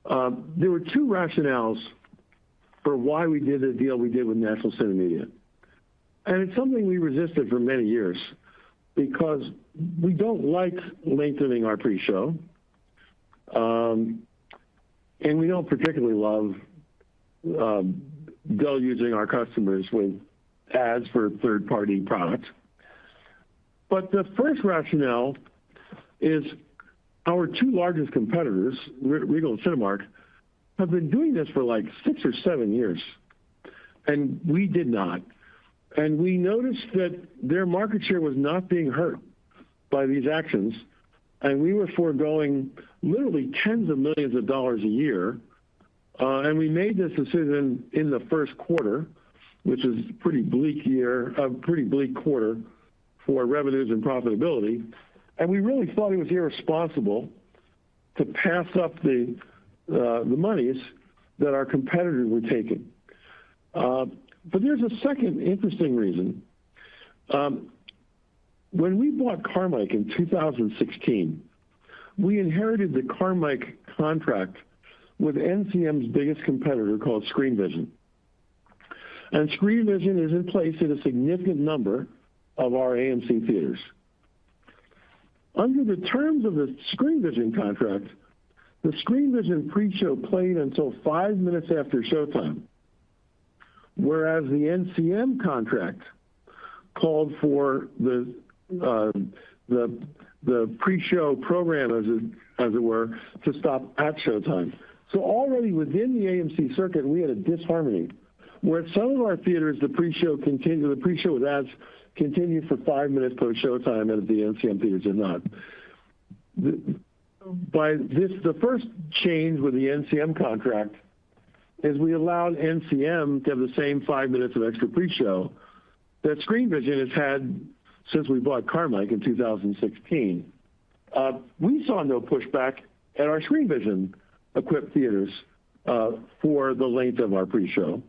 there were 2 rationales for why we did the deal we did with National CineMedia, and it's something we resisted for many years because we don't like lengthening our pre-show, and we don't particularly love deluging our customers with ads for third-party products. But the first rationale is our 2 largest competitors, Regal and Cinemark, have been doing this for like 6 or 7 years, and we did not. And we noticed that their market share was not being hurt by these actions, and we were foregoing literally tens of millions of dollars a year. And we made this decision in the first quarter, which is a pretty bleak quarter for revenues and profitability. And we really thought it was irresponsible to pass up the monies that our competitors were taking. But there's a second interesting reason. When we bought Carmike in 2016, we inherited the Carmike contract with NCM's biggest competitor called ScreenVision. And ScreenVision is in place in a significant number of our AMC theaters. Under the terms of the ScreenVision contract, the ScreenVision pre-show played until 5 minutes after showtime, whereas the NCM contract called for the pre-show program, as it were, to stop at showtime. So already within the AMC circuit, we had a disharmony, where at some of our theaters, the pre-show with ads continued for 5 minutes post showtime, and at the NCM theaters did not. The first change with the NCM contract is we allowed NCM to have the same 5 minutes of extra pre-show that ScreenVision has had since we bought Carmike in 2016. We saw no pushback at our ScreenVision equipped theaters for the length of our pre-show.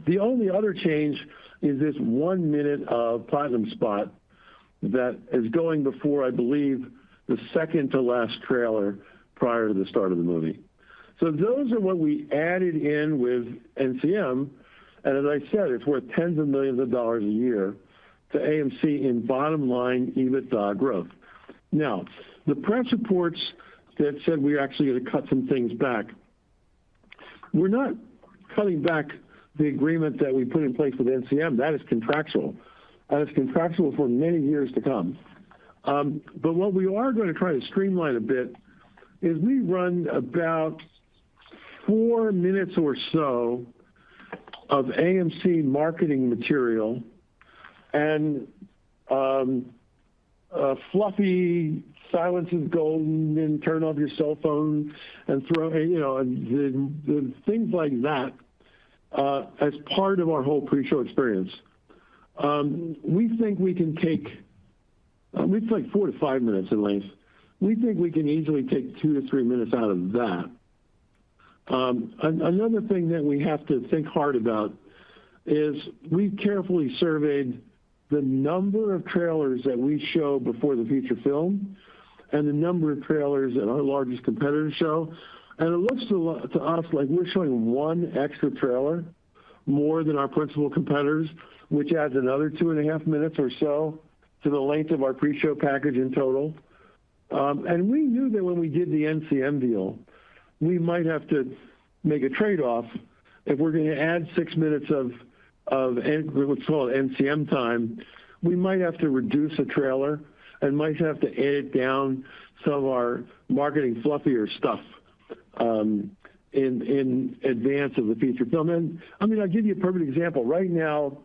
The only other change is this 1 minute of platinum spot that is going before, I believe, the second to last trailer prior to the start of the movie. So those are what we added in with NCM, and as I said, it's worth tens of millions of dollars a year to AMC in bottom line EBITDA growth. Now, the press reports that said we're actually going to cut some things back, we're not cutting back the agreement that we put in place with NCM. That is contractual, and it's contractual for many years to come. But what we are going to try to streamline a bit is we run about 4 minutes or so of AMC marketing material and fluffy silence is golden and turn off your cell phone and throw, the things like that as part of our whole pre-show experience. We think we can take, it's like 4 to 5 minutes in length. We think we can easily take 2 to 3 minutes out of that. Another thing that we have to think hard about is we carefully surveyed the number of trailers that we show before the feature film and the number of trailers that our largest competitors show. And it looks to us like we're showing one extra trailer more than our principal competitors, which adds another 2.5 minutes or so to the length of our pre-show package in total. And we knew that when we did the NCM deal, we might have to make a trade-off. If we're going to add 6 minutes of what's called NCM time, we might have to reduce a trailer and might have to edit down some of our marketing fluffier stuff in advance of the feature film. And I mean, I'll give you a perfect example. Right now,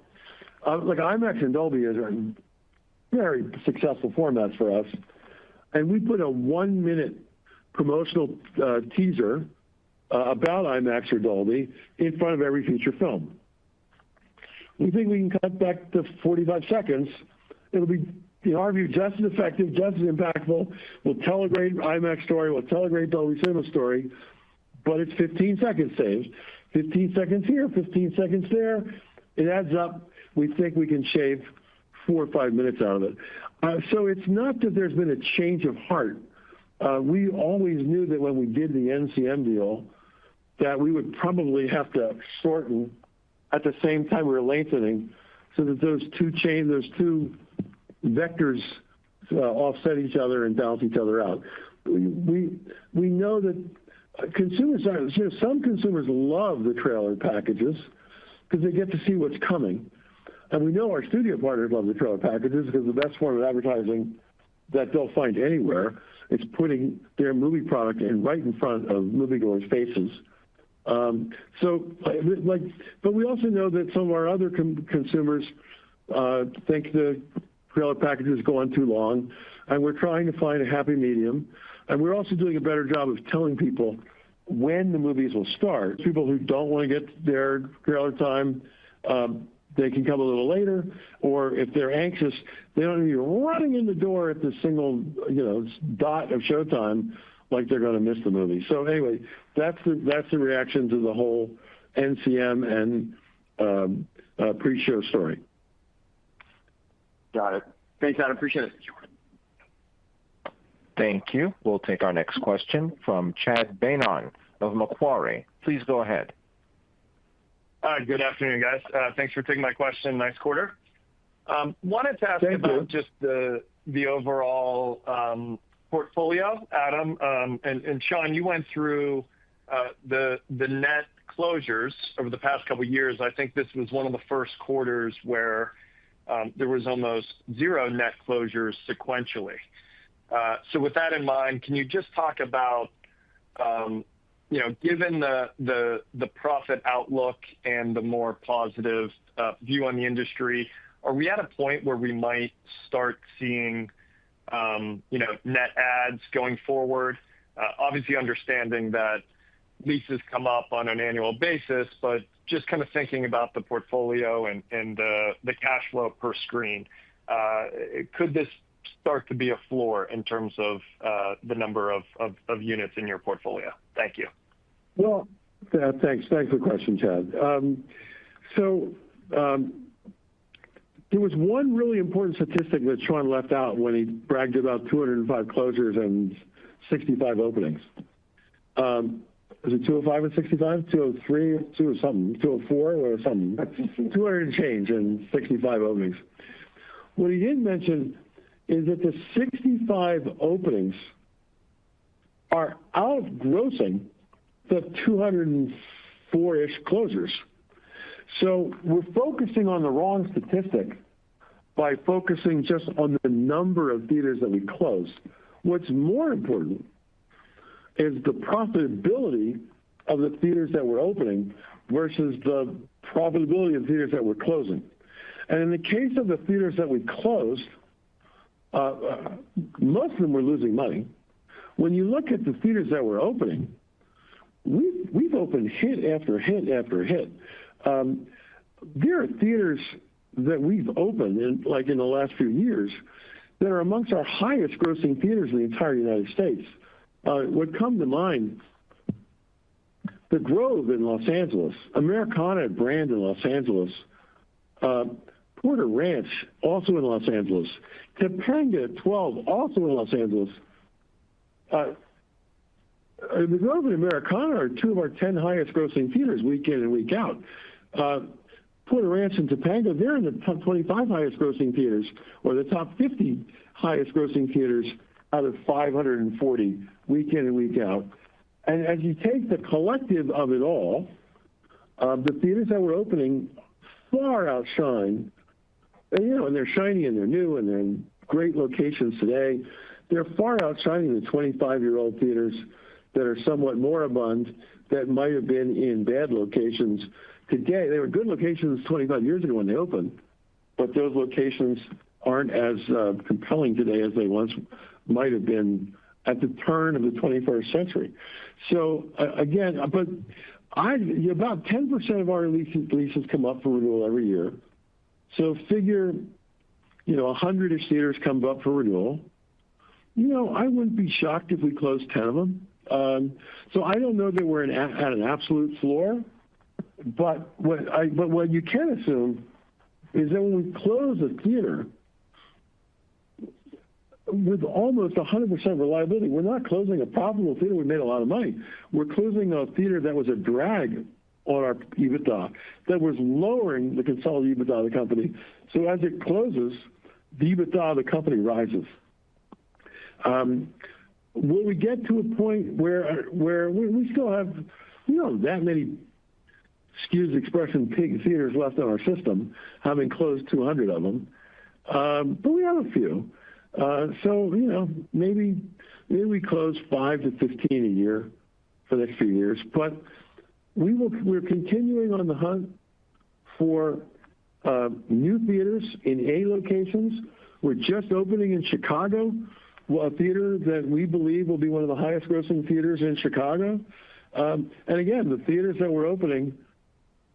like IMAX and Dolby are very successful formats for us. And we put a 1 minute promotional teaser about IMAX or Dolby in front of every feature film. We think we can cut back to 45 seconds. It'll be, in our view, just as effective, just as impactful. We'll tell a great IMAX story. We'll tell a great Dolby Cinema story. But it's 15 seconds saved. 15 seconds here, 15 seconds there. It adds up. We think we can shave 4 or 5 minutes out of it. So it's not that there's been a change of heart. We always knew that when we did the NCM deal that we would probably have to shorten at the same time we were lengthening so that those two vectors offset each other and balance each other out. We know that some consumers love the trailer packages because they get to see what's coming. And we know our studio partners love the trailer packages because the best form of advertising that they'll find anywhere is putting their movie product right in front of moviegoers' faces. But we also know that some of our other consumers think the trailer packages go on too long. and we're trying to find a happy medium. And we're also doing a better job of telling people when the movies will start. People who don't want to get their trailer time, they can come a little later, or if they're anxious, they don't need to be running in the door at the single, dot of showtime like they're going to miss the movie. So anyway, that's the reaction to the whole NCM and pre-show story. Got it. Thanks, Adam. Appreciate it. Thank you. We'll take our next question from Chad Beynon of Macquarie. Please go ahead. Good afternoon, guys. Thanks for taking my question. Nice quarter. Wanted to ask about just the overall portfolio, Adam. And Sean, you went through the net closures over the past couple of years. I think this was one of the first quarters where there was almost zero net closures sequentially. So with that in mind, can you just talk about, given the profit outlook and the more positive view on the industry, are we at a point where we might start seeing, net adds going forward? Obviously understanding that leases come up on an annual basis, but just kind of thinking about the portfolio and the cash flow per screen, could this start to be a floor in terms of the number of units in your portfolio? Thank you. Well, thanks for the question, Chad. There was one really important statistic that Sean left out when he bragged about 205 closures and 65 openings. Is it 205 and 65? 203, 2 something, 204 or something? 200 and change and 65 openings. What he didn't mention is that the 65 openings are outgrossing the 204-ish closures. So we're focusing on the wrong statistic by focusing just on the number of theaters that we closed. What's more important is the profitability of the theaters that we're opening versus the profitability of theaters that we're closing. And in the case of the theaters that we closed, most of them were losing money. When you look at the theaters that we're opening, we've opened hit after hit after hit. There are theaters that we've opened in the last few years that are amongst our highest grossing theaters in the entire United States. What come to mind, the Grove in Los Angeles, Americana at Brand in Los Angeles, Porter Ranch, also in Los Angeles, Topanga at 12, also in Los Angeles. The Grove and Americana are two of our 10 highest grossing theaters week in and week out. Porter Ranch and Topanga, they're in the top 25 highest grossing theaters, or the top 50 highest grossing theaters out of 540 week in and week out. And as you take the collective of it all, the theaters that we're opening far outshine, and they're shiny and they're new and they're in great locations today. They're far outshining the 25-year-old theaters that are somewhat moribund that might have been in bad locations today. They were good locations 25 years ago when they opened, but those locations aren't as compelling today as they once might have been at the turn of the 21st century. So again, but about 10% of our leases come up for renewal every year. So figure, 100-ish theaters come up for renewal. I wouldn't be shocked if we closed 10 of them. So I don't know that we're at an absolute floor, but what you can assume is that when we close a theater with almost 100% reliability, we're not closing a profitable theater. We made a lot of money. We're closing a theater that was a drag on our EBITDA, that was lowering the consolidated EBITDA of the company. So as it closes, the EBITDA of the company rises. Will we get to a point where we still have, that many, excuse the expression, pig theaters left in our system, having closed 200 of them, but we have a few. So, maybe we close 5 to 15 a year for the next few years, but we're continuing on the hunt for new theaters in A locations We're just opening in Chicago, a theater that we believe will be one of the highest grossing theaters in Chicago. And again, the theaters that we're opening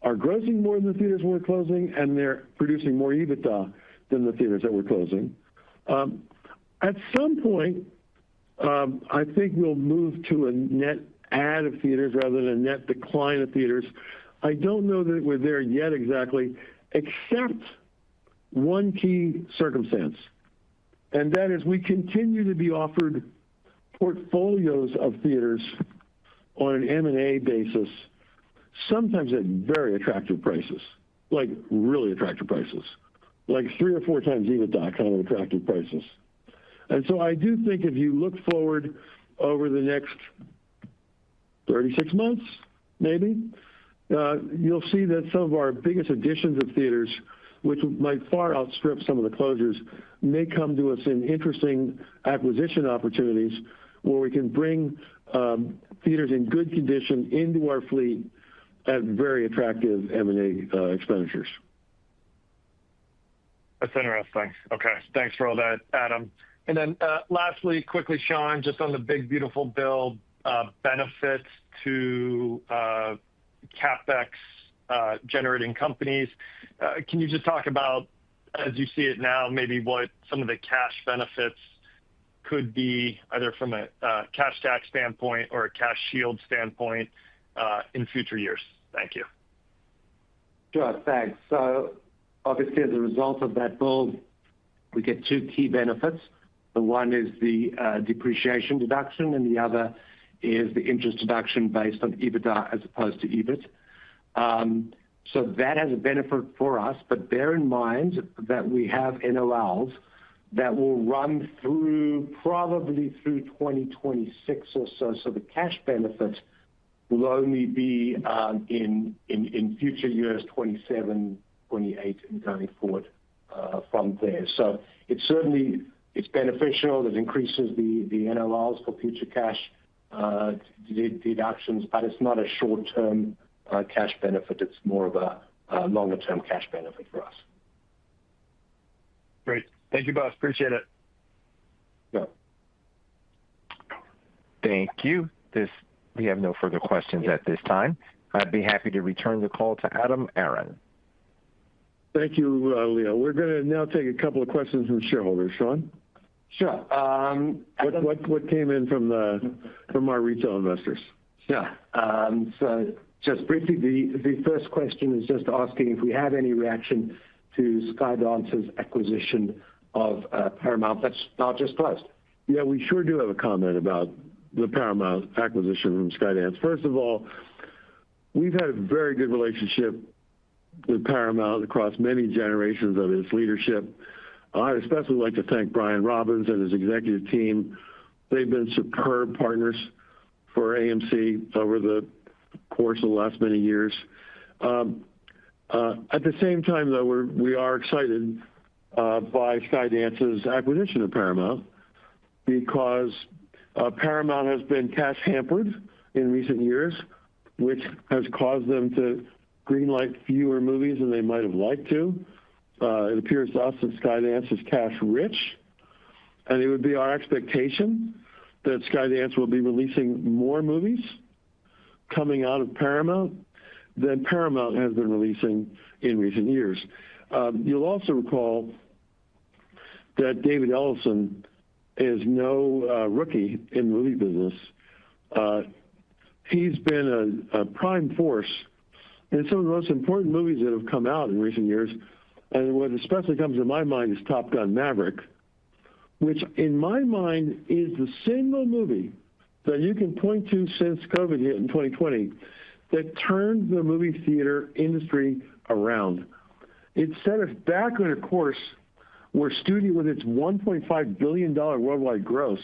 are grossing more than the theaters we're closing, and they're producing more EBITDA than the theaters that we're closing. At some point, I think we'll move to a net add of theaters rather than a net decline of theaters. I don't know that we're there yet exactly, except one key circumstance, and that is we continue to be offered portfolios of theaters on an M&A basis, sometimes at very attractive prices, like really attractive prices, like 3 or 4 times EBITDA kind of attractive prices. And so I do think if you look forward over the next 36 months, maybe, you'll see that some of our biggest additions of theaters, which might far outstrip some of the closures, may come to us in interesting acquisition opportunities where we can bring theaters in good condition into our fleet at very attractive M&A expenditures. That's interesting. Okay, thanks for all that, Adam. And then lastly, quickly, Sean, just on the big, beautiful bill benefits to CapEx generating companies. Can you just talk about, as you see it now, maybe what some of the cash benefits could be, either from a cash tax standpoint or a cash shield standpoint in future years? Thank you. Sure, thanks. So obviously, as a result of that bill, we get 2 key benefits. The one is the depreciation deduction, and the other is the interest deduction based on EBITDA as opposed to EBIT. So that has a benefit for us, but bear in mind that we have NOLs that will run probably through 2026 or so. So the cash benefit will only be in future years, 27, 28, and going forward from there. So it's beneficial. It increases the NOLs for future cash deductions, but it's not a short-term cash benefit. It's more of a longer-term cash benefit for us. Great. Thank you, boss. Appreciate it. Yeah. Thank you. We have no further questions at this time. I'd be happy to return the call to Adam Aron. Thank you, Leo. We're going to now take a couple of questions from shareholders. Sean? Sure. What came in from our retail investors? Sure. So just briefly, the first question is just asking if we have any reaction to Skydance's acquisition of Paramount that's now just closed. Yeah, we sure do have a comment about the Paramount acquisition from Skydance. First of all, we've had a very good relationship with Paramount across many generations of its leadership. I'd especially like to thank Brian Robbins and his executive team. They've been superb partners for AMC over the course of the last many years. At the same time, though, we are excited by Skydance's acquisition of Paramount because Paramount has been cash hampered in recent years, which has caused them to greenlight fewer movies than they might have liked to. It appears to us that Skydance is cash rich, and it would be our expectation that Skydance will be releasing more movies coming out of Paramount than Paramount has been releasing in recent years. You'll also recall that David Ellison is no rookie in the movie business. He's been a prime force in some of the most important movies that have come out in recent years. And what especially comes to my mind is Top Gun Maverick, which in my mind is the single movie that you can point to since COVID hit in 2020 that turned the movie theater industry around. It set us back on a course where studio, with its $1.5 billion worldwide gross,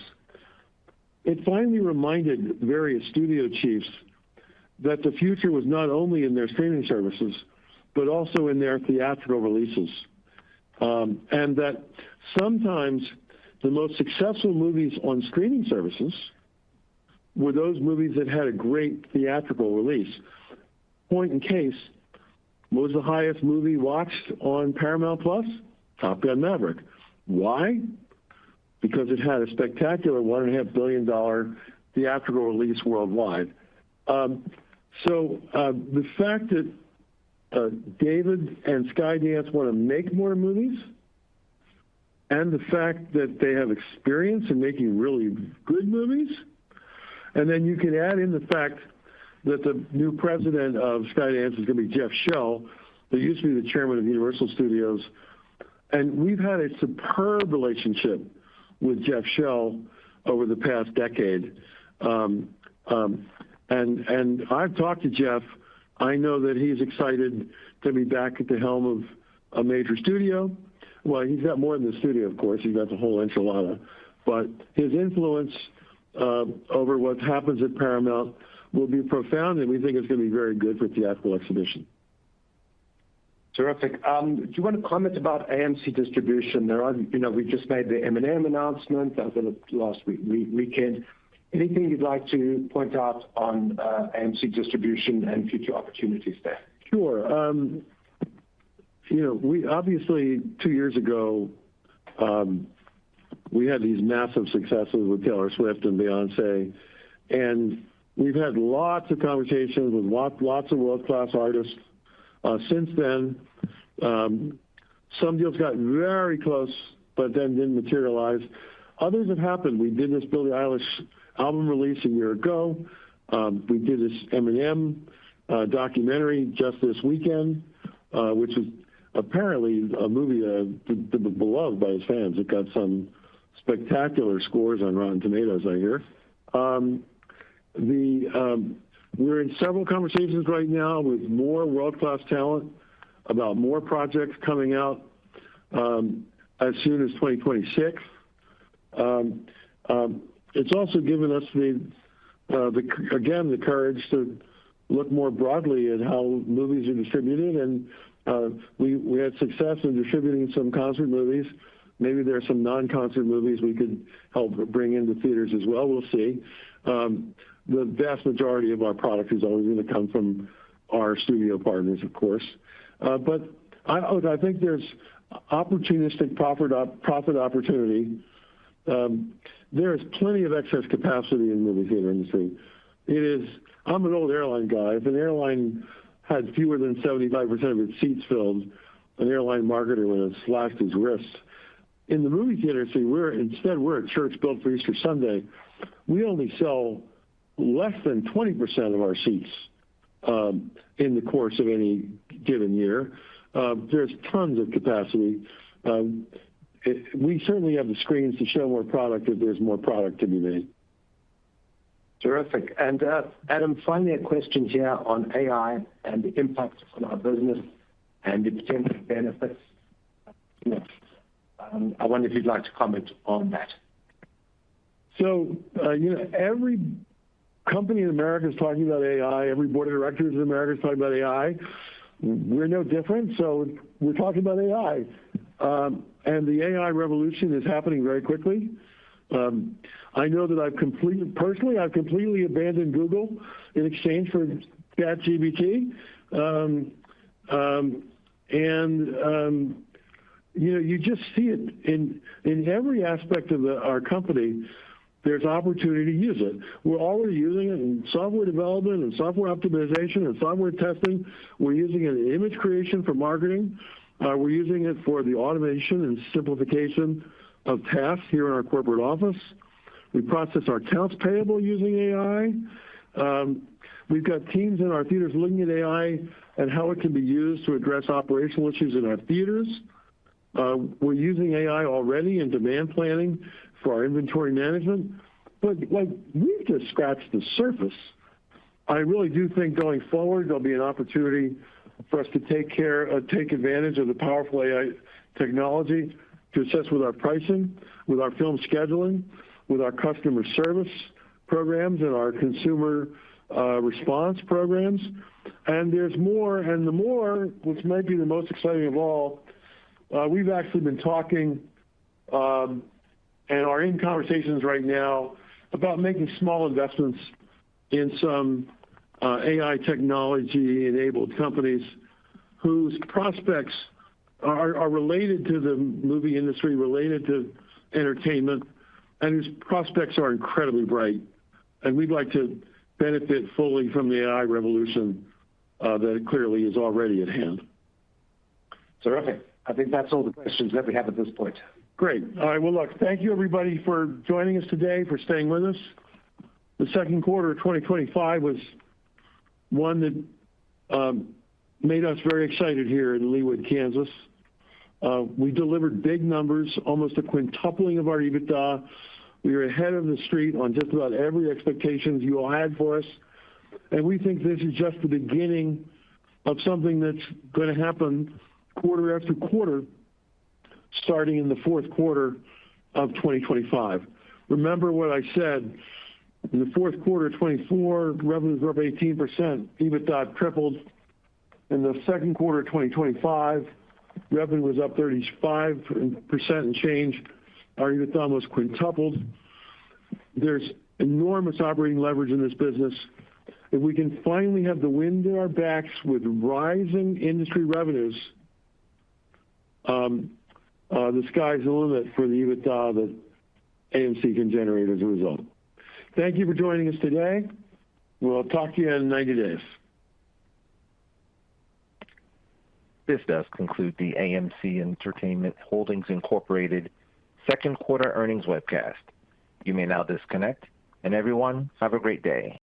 it finally reminded various studio chiefs that the future was not only in their streaming services, but also in their theatrical releases. And that sometimes the most successful movies on streaming services were those movies that had a great theatrical release. Point in case, what was the highest movie watched on Paramount Plus? Top Gun Maverick. Why? Because it had a spectacular $1.5 billion theatrical release worldwide. So the fact that David and Skydance want to make more movies, and the fact that they have experience in making really good movies, and then you can add in the fact that the new president of Skydance is going to be Jeff Shell, who used to be the chairman of Universal Studios, and we've had a superb relationship with Jeff Shell over the past decade. And I've talked to Jeff. I know that he's excited to be back at the helm of a major studio. Well, he's got more than the studio, of course. He's got the whole enchilada. But his influence over what happens at Paramount will be profound, and we think it's going to be very good for theatrical exhibition. Terrific. Do you want to comment about AMC distribution? We just made the M&M announcement over the last weekend. Anything you'd like to point out on AMC distribution and future opportunities there? Sure. We obviously 2 years ago, we had these massive successes with Taylor Swift and Beyonce, and we've had lots of conversations with lots of world-class artists. Since then, some deals got very close, but then didn't materialize. Others have happened. We did this Billie Eilish album release a year ago. We did this Eminem documentary just this weekend, which is apparently a movie beloved by his fans. It got some spectacular scores on Rotten Tomatoes, I hear. We're in several conversations right now with more world-class talent about more projects coming out as soon as 2026. It's also given us the courage to look more broadly at how movies are distributed, and we had success in distributing some concert movies. Maybe there are some non-concert movies we could help bring into theaters as well. We'll see. The vast majority of our product is always going to come from our studio partners, of course. But I think there's opportunistic profit opportunity. There is plenty of excess capacity in the movie theater industry. I'm an old airline guy. If an airline had fewer than 75% of its seats filled, an airline marketer would have slashed his wrists. In the movie theater industry, we're a church built for Easter Sunday. We only sell less than 20% of our seats in the course of any given year. There's tons of capacity. We certainly have the screens to show more product if there's more product to be made. Terrific. And Adam, finally a question here on AI and the impact on our business and the potential benefits. I wonder if you'd like to comment on that. So, every company in America is talking about AI. Every board of directors in America is talking about AI. We're no different, so we're talking about AI. And the AI revolution is happening very quickly. I know that I've completely abandoned Google in exchange for ChatGPT. You just see it in every aspect of our company. There's opportunity to use it. We're already using it in software development and software optimization and software testing. We're using it in image creation for marketing. We're using it for the automation and simplification of tasks here in our corporate office. We process our accounts payable using AI. We've got teams in our theaters looking at AI and how it can be used to address operational issues in our theaters. We're using AI already in demand planning for our inventory management. But we've just scratched the surface. I really do think going forward there'll be an opportunity for us to take advantage of the powerful AI technology to assist with our pricing, with our film scheduling, with our customer service programs and our consumer response programs. And there's more, and the more, which might be the most exciting of all, we've actually been talking and are in conversations right now about making small investments in some AI technology-enabled companies whose prospects are related to the movie industry, related to entertainment, and whose prospects are incredibly bright. And we'd like to benefit fully from the AI revolution that clearly is already at hand. Terrific. I think that's all the questions that we have at this point. Great. All right. Well, look, thank you, everybody, for joining us today, for staying with us. The second quarter of 2025 was one that made us very excited here in Leawood, Kansas. We delivered big numbers, almost a quintupling of our EBITDA. We were ahead of the street on just about every expectation you all had for us. And we think this is just the beginning of something that's going to happen quarter after quarter, starting in the fourth quarter of 2025. Remember what I said. In the fourth quarter of 24, revenues were up 18%, EBITDA tripled. In the second quarter of 2025, revenue was up 35% and change. Our EBITDA almost quintupled. There's enormous operating leverage in this business. If we can finally have the wind in our backs with rising industry revenues, the sky's the limit for the EBITDA that AMC can generate as a result. Thank you for joining us today. We'll talk to you in 90 days. This does conclude the AMC Entertainment Holdings Incorporated second quarter earnings webcast. You may now disconnect, and everyone, have a great day.